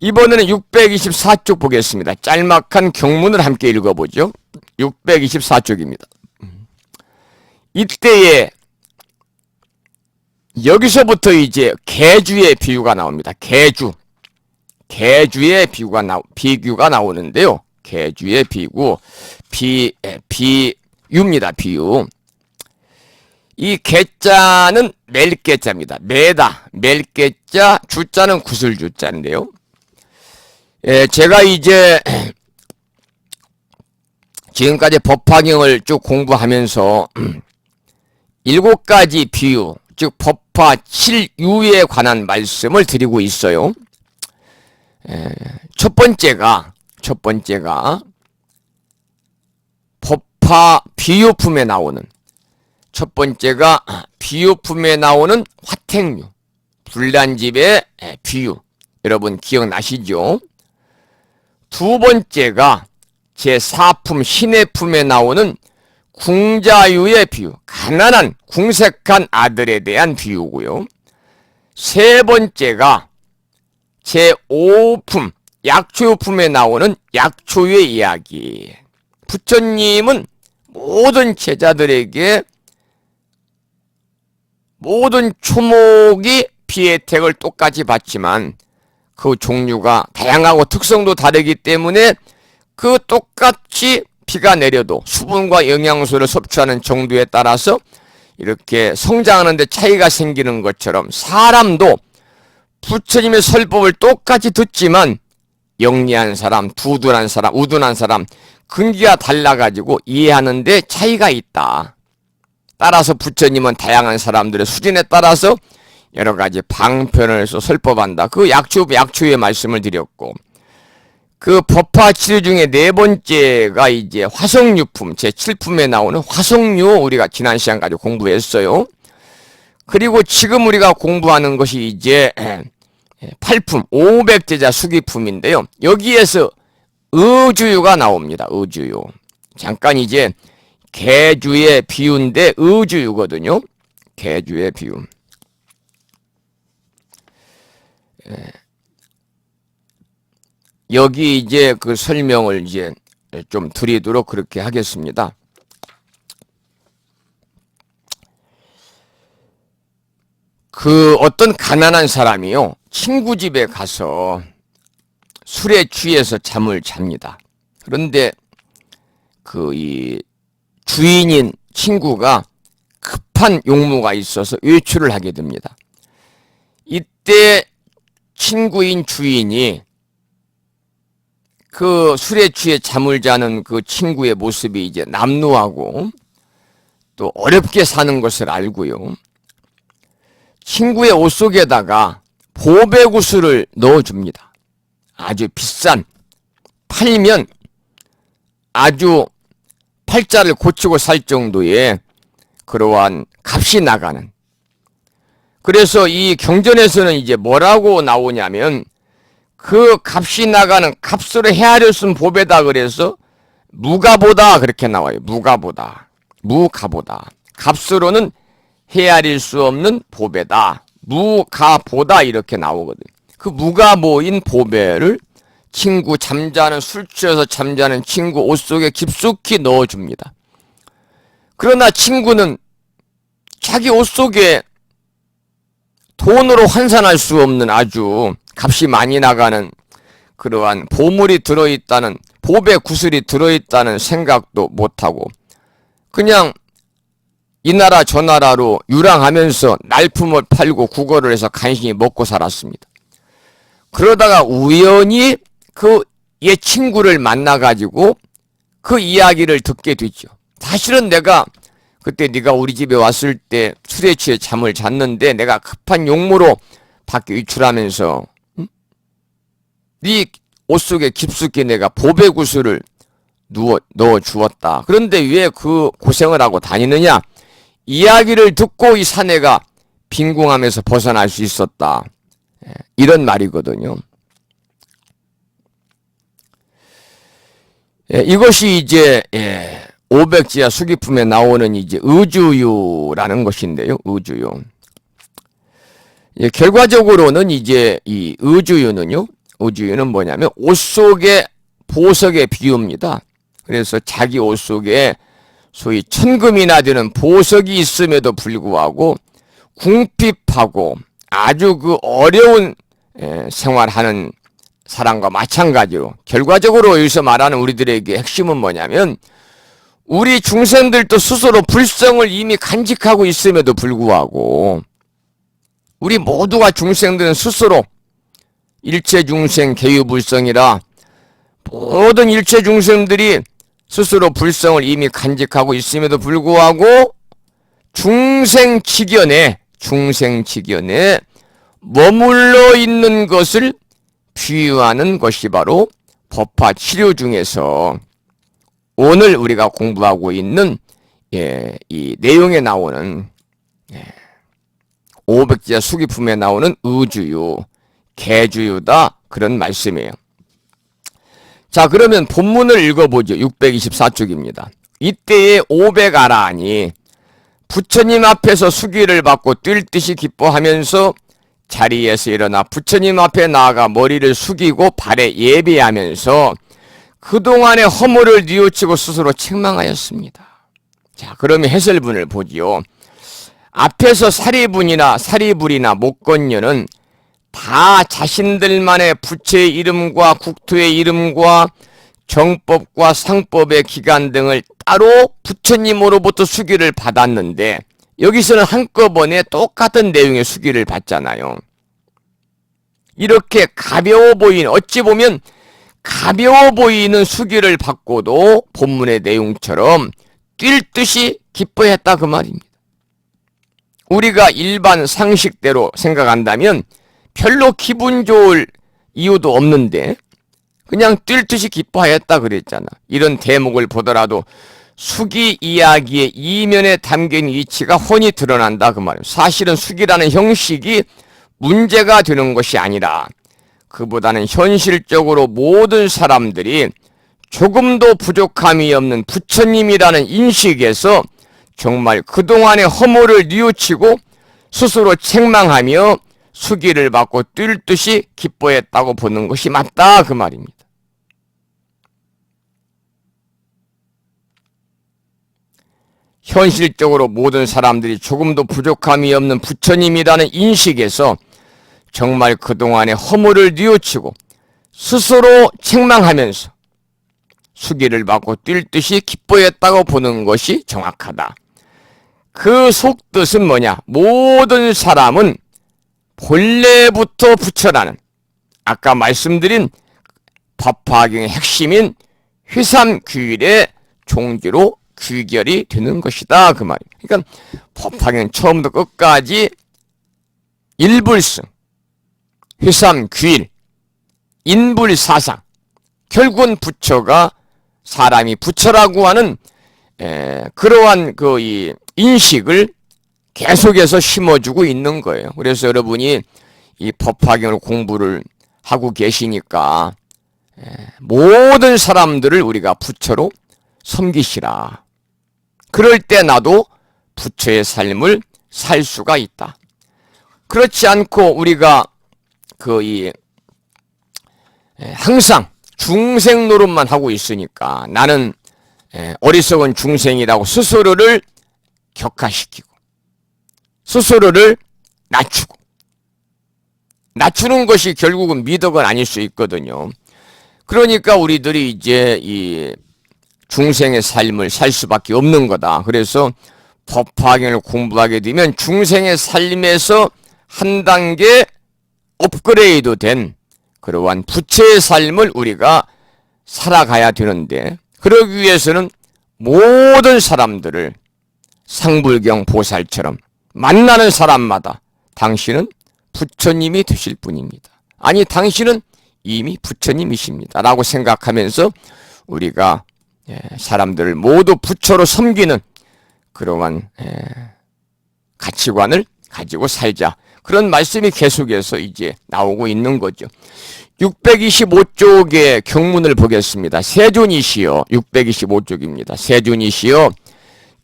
이번에는 624쪽 보겠습니다. 짤막한 경문을 함께 읽어보죠. 624쪽입니다. 이때에 여기서부터 이제 개주의 비유가 나옵니다. 개주의 비유가 나오는데요. 개주의 비유입니다. 비유. 이 개자는 멜개자입니다. 멜개자, 주자는 구슬주자인데요. 제가 이제 지금까지 법화경을 쭉 공부하면서 7가지 비유, 즉 법화 7유에 관한 말씀을 드리고 있어요. 첫 번째가 법화 비유품에 나오는 화택류, 불난집의 비유. 여러분 기억나시죠? 두 번째가 제4품 신해품에 나오는 궁자유의 비유, 가난한 궁색한 아들에 대한 비유고요. 세 번째가 제5품 약초유품에 나오는 약초유의 이야기. 부처님은 모든 제자들에게 모든 초목이 비혜택을 똑같이 받지만 그 종류가 다양하고 특성도 다르기 때문에 그 똑같이 비가 내려도 수분과 영양소를 섭취하는 정도에 따라서 이렇게 성장하는 데 차이가 생기는 것처럼 사람도 부처님의 설법을 똑같이 듣지만 영리한 사람, 두둔한 사람, 우둔한 사람 근기가 달라가지고 이해하는 데 차이가 있다. 따라서 부처님은 다양한 사람들의 수준에 따라서 여러 가지 방편을 해서 설법한다. 그 약초의 말씀을 드렸고, 그 법화 치유 중에 네 번째가 이제 화성유품, 제7품에 나오는 화성유, 우리가 지난 시간까지 공부했어요. 그리고 지금 우리가 공부하는 것이 이제 8품, 500제자 수기품인데요. 여기에서 의주유가 나옵니다. 의주유. 잠깐 이제 개주의 비유인데 의주유거든요. 개주의 비유. 여기 이제 그 설명을 이제 좀 드리도록 그렇게 하겠습니다. 그 어떤 가난한 사람이요, 친구 집에 가서 술에 취해서 잠을 잡니다. 그런데 그 이 주인인 친구가 급한 용무가 있어서 외출을 하게 됩니다. 이때 친구인 주인이 그 술에 취해 잠을 자는 그 친구의 모습이 이제 남루하고 또 어렵게 사는 것을 알고요. 친구의 옷 속에다가 보배구슬을 넣어줍니다. 아주 비싼, 팔면 아주 팔자를 고치고 살 정도의 그러한 값이 나가는. 그래서 이 경전에서는 이제 뭐라고 나오냐면 그 값이 나가는 값으로 헤아려 쓴 보배다 그래서 무가보다 그렇게 나와요. 무가보다. 값으로는 헤아릴 수 없는 보배다. 무가보다 이렇게 나오거든. 그 무가보인 보배를 친구 잠자는 술 취해서 잠자는 친구 옷 속에 깊숙이 넣어줍니다. 그러나 친구는 자기 옷 속에 돈으로 환산할 수 없는 아주 값이 많이 나가는 그러한 보물이 들어있다는, 보배 구슬이 들어있다는 생각도 못하고 그냥 이 나라 저 나라로 유랑하면서 날품을 팔고 구걸을 해서 간신히 먹고 살았습니다. 그러다가 우연히 그 옛 친구를 만나가지고 그 이야기를 듣게 되죠. 사실은 내가 그때 네가 우리 집에 왔을 때 술에 취해 잠을 잤는데 내가 급한 용무로 밖에 외출하면서 네 옷 속에 깊숙이 내가 보배구슬을 넣어 주었다. 그런데 왜 그 고생을 하고 다니느냐? 이야기를 듣고 이 사내가 빈궁하면서 벗어날 수 있었다. 이런 말이거든요. 이것이 이제 500지하 수기품에 나오는 이제 의주유라는 것인데요. 의주유. 결과적으로는 이제 이 의주유는 뭐냐면 옷 속의 보석의 비유입니다. 그래서 자기 옷 속에 소위 천금이나 되는 보석이 있음에도 불구하고 궁핍하고 아주 그 어려운 생활하는 사람과 마찬가지로 결과적으로 여기서 말하는 우리들에게 핵심은 뭐냐면 우리 중생들도 스스로 불성을 이미 간직하고 있음에도 불구하고 우리 모두가 중생들은 스스로 일체 중생 개유불성이라 모든 일체 중생들이 스스로 불성을 이미 간직하고 있음에도 불구하고 중생지견에 머물러 있는 것을 비유하는 것이 바로 법화 치료 중에서 오늘 우리가 공부하고 있는 이 내용에 나오는 500제 수기품에 나오는 의주유, 개주유다 그런 말씀이에요. 자, 그러면 본문을 읽어보죠. 624쪽입니다. 이때에 500아라하니 부처님 앞에서 수기를 받고 뛸 듯이 기뻐하면서 자리에서 일어나 부처님 앞에 나아가 머리를 숙이고 발에 예배하면서 그동안의 허물을 뉘우치고 스스로 책망하였습니다. 자, 그러면 해설문을 보지요. 앞에서 사리불이나 목건녀는 다 자신들만의 부처의 이름과 국토의 이름과 정법과 상법의 기간 등을 따로 부처님으로부터 수기를 받았는데 여기서는 한꺼번에 똑같은 내용의 수기를 받잖아요. 이렇게 가벼워 보이는, 어찌 보면 가벼워 보이는 수기를 받고도 본문의 내용처럼 뛸 듯이 기뻐했다 그 말입니다. 우리가 일반 상식대로 생각한다면 별로 기분 좋을 이유도 없는데 그냥 뛸 듯이 기뻐하였다 그랬잖아. 이런 대목을 보더라도 수기 이야기의 이면에 담긴 이치가 훤히 드러난다 그 말이에요. 사실은 수기라는 형식이 문제가 되는 것이 아니라 그보다는 현실적으로 모든 사람들이 조금도 부족함이 없는 부처님이라는 인식에서 정말 그동안의 허물을 뉘우치고 스스로 책망하며 수기를 받고 뛸 듯이 기뻐했다고 보는 것이 맞다 그 말입니다. 현실적으로 모든 사람들이 조금도 부족함이 없는 부처님이라는 인식에서 정말 그동안의 허물을 뉘우치고 스스로 책망하면서 수기를 받고 뛸 듯이 기뻐했다고 보는 것이 정확하다. 그 속뜻은 뭐냐? 모든 사람은 본래부터 부처라는 아까 말씀드린 법화경의 핵심인 회삼규일의 종기로 귀결이 되는 것이다 그 말이에요. 그러니까 법화경 처음부터 끝까지 일불승, 회삼규일, 인불사상 결국은 부처가 사람이 부처라고 하는 그러한 이 인식을 계속해서 심어주고 있는 거예요. 그래서 여러분이 이 법화경을 공부를 하고 계시니까 모든 사람들을 우리가 부처로 섬기시라. 그럴 때 나도 부처의 삶을 살 수가 있다. 그렇지 않고 우리가 항상 중생 노릇만 하고 있으니까 나는 어리석은 중생이라고 스스로를 격하시키고 스스로를 낮추는 것이 결국은 미덕은 아닐 수 있거든요. 그러니까 우리들이 이제 이 중생의 삶을 살 수밖에 없는 거다. 그래서 법화경을 공부하게 되면 중생의 삶에서 한 단계 업그레이드 된 그러한 부처의 삶을 우리가 살아가야 되는데 그러기 위해서는 모든 사람들을 상불경 보살처럼 만나는 사람마다 당신은 부처님이 되실 분입니다. 아니 당신은 이미 부처님이십니다. 라고 생각하면서 우리가 사람들을 모두 부처로 섬기는 그러한 가치관을 가지고 살자. 그런 말씀이 계속해서 이제 나오고 있는 거죠. 625쪽의 경문을 보겠습니다. 세존이시여 625쪽입니다. 세존이시여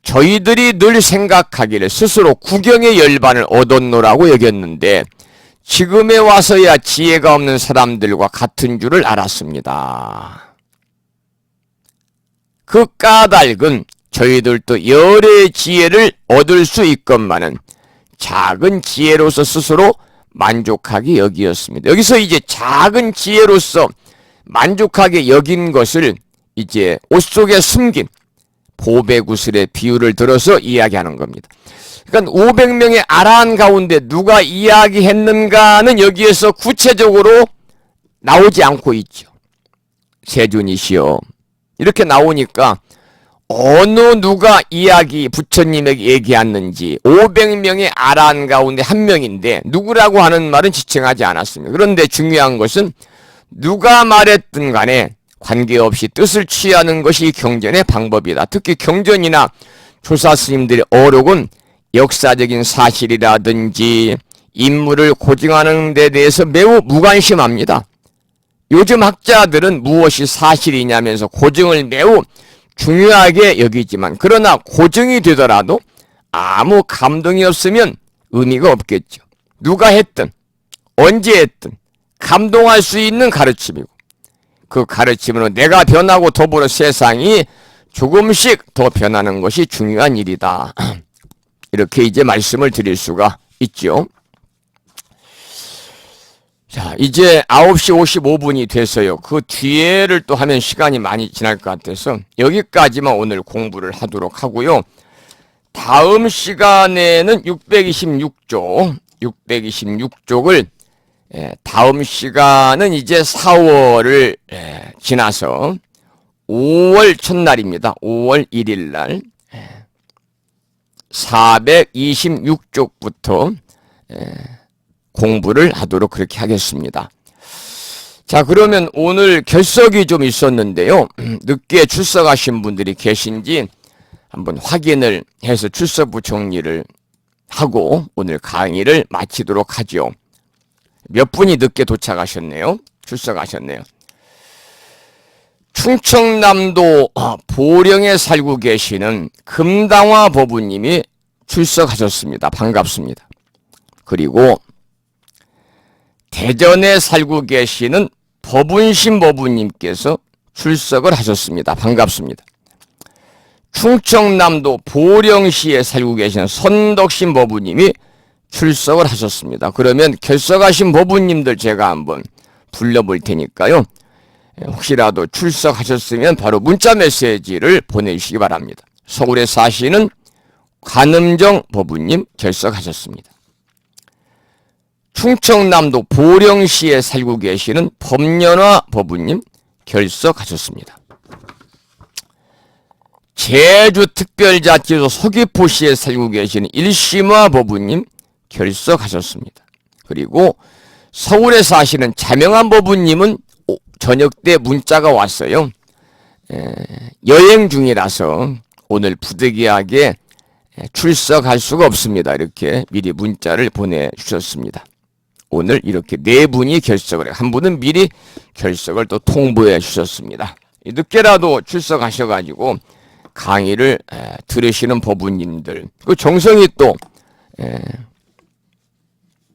저희들이 늘 생각하기를 스스로 구경의 열반을 얻었노라고 여겼는데 지금에 와서야 지혜가 없는 사람들과 같은 줄을 알았습니다. 그 까닭은 저희들도 열의 지혜를 얻을 수 있건만은 작은 지혜로서 스스로 만족하게 여기었습니다. 여기서 이제 작은 지혜로서 만족하게 여긴 것을 이제 옷 속에 숨긴 보배구슬의 비유를 들어서 이야기하는 겁니다. 그러니까 500명의 아란 가운데 누가 이야기했는가는 여기에서 구체적으로 나오지 않고 있죠. 세존이시여 이렇게 나오니까 어느 누가 부처님에게 얘기했는지 500명의 아란 가운데 한 명인데 누구라고 하는 말은 지칭하지 않았습니다. 그런데 중요한 것은 누가 말했든 간에 관계없이 뜻을 취하는 것이 경전의 방법이다. 특히 경전이나 조사 스님들의 어록은 역사적인 사실이라든지 인물을 고증하는 데 대해서 매우 무관심합니다. 요즘 학자들은 무엇이 사실이냐면서 고증을 매우 중요하게 여기지만 그러나 고증이 되더라도 아무 감동이 없으면 의미가 없겠죠. 누가 했든 언제 했든 감동할 수 있는 가르침이고 그 가르침으로 내가 변하고 더불어 세상이 조금씩 더 변하는 것이 중요한 일이다. 이렇게 이제 말씀을 드릴 수가 있죠. 자, 이제 9시 55분이 돼서요. 그 뒤에를 또 하면 시간이 많이 지날 것 같아서 여기까지만 오늘 공부를 하도록 하고요. 다음 시간에는 626쪽을 다음 시간은 이제 4월을 지나서 5월 첫날입니다. 5월 1일 날 426쪽부터 공부를 하도록 그렇게 하겠습니다. 자, 그러면 오늘 결석이 좀 있었는데요. 늦게 출석하신 분들이 계신지 한번 확인을 해서 출석부 정리를 하고 오늘 강의를 마치도록 하죠. 몇 분이 늦게 도착하셨네요. 출석하셨네요. 충청남도 보령에 살고 계시는 금당화 법우님이 출석하셨습니다. 반갑습니다. 그리고 대전에 살고 계시는 법운신 법우님께서 출석을 하셨습니다. 반갑습니다. 충청남도 보령시에 살고 계시는 선덕신 법우님이 출석을 하셨습니다. 그러면 결석하신 법우님들 제가 한번 불러볼 테니까요. 혹시라도 출석하셨으면 바로 문자 메시지를 보내주시기 바랍니다. 서울에 사시는 관음정 법우님 결석하셨습니다. 충청남도 보령시에 살고 계시는 법연화 법우님 결석하셨습니다. 제주특별자치도 서귀포시에 살고 계시는 일심화 법우님 결석하셨습니다. 그리고 서울에 사시는 자명한 법우님은 저녁 때 문자가 왔어요. 여행 중이라서 오늘 부득이하게 출석할 수가 없습니다. 이렇게 미리 문자를 보내주셨습니다. 오늘 이렇게 네 분이 결석을 해요. 한 분은 미리 결석을 또 통보해 주셨습니다. 늦게라도 출석하셔가지고 강의를 들으시는 법우님들, 그 정성이 또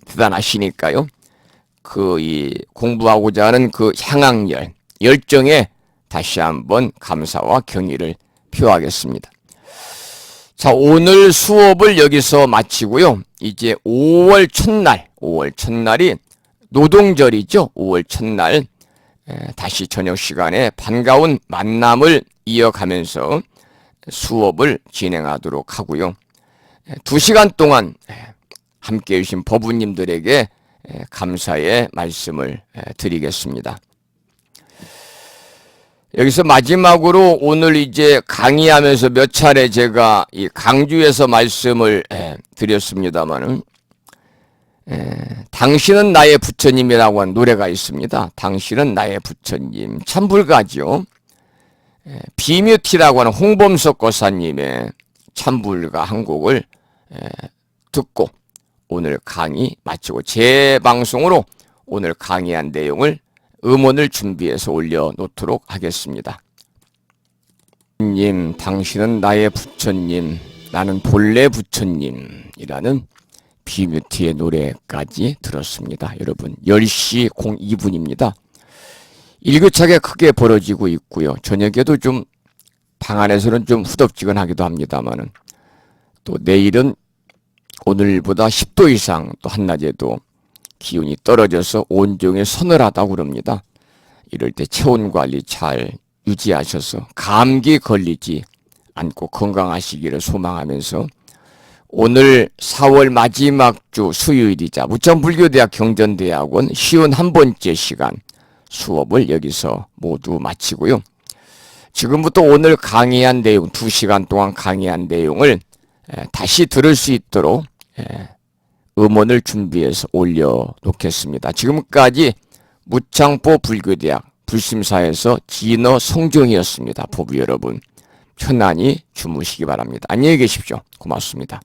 대단하시니까요. 이 공부하고자 하는 그 향학열, 열정에 다시 한번 감사와 경의를 표하겠습니다. 자, 오늘 수업을 여기서 마치고요. 이제 5월 첫날이 노동절이죠. 5월 첫날 다시 저녁 시간에 반가운 만남을 이어가면서 수업을 진행하도록 하고요. 2시간 동안 함께해 주신 법우님들에게 감사의 말씀을 드리겠습니다. 여기서 마지막으로 오늘 이제 강의하면서 몇 차례 제가 이 강주에서 말씀을 드렸습니다만은 당신은 나의 부처님이라고 한 노래가 있습니다. 당신은 나의 부처님. 참 불가죠. 비뮤티라고 하는 홍범석 고사님의 참불가 한 곡을 듣고 오늘 강의 마치고 제 방송으로 오늘 강의한 내용을 음원을 준비해서 올려놓도록 하겠습니다. 부처님, 당신은 나의 부처님, 나는 본래 부처님이라는 비뮤티의 노래까지 들었습니다. 여러분 10시 02분입니다. 일교차게 크게 벌어지고 있고요. 저녁에도 좀 방 안에서는 좀 후덥지근하기도 합니다만은 또 내일은 오늘보다 10도 이상 또 한낮에도 기온이 떨어져서 온종일 서늘하다고 그럽니다. 이럴 때 체온 관리 잘 유지하셔서 감기 걸리지 않고 건강하시기를 소망하면서 오늘 4월 마지막 주 수요일이자 무천불교대학 경전대학원 51번째 시간 수업을 여기서 모두 마치고요. 지금부터 오늘 강의한 내용, 2시간 동안 강의한 내용을 다시 들을 수 있도록 음원을 준비해서 올려놓겠습니다. 지금까지 무창포 불교대학 불심사에서 진어 성종이었습니다. 보부 여러분, 편안히 주무시기 바랍니다. 안녕히 계십시오. 고맙습니다.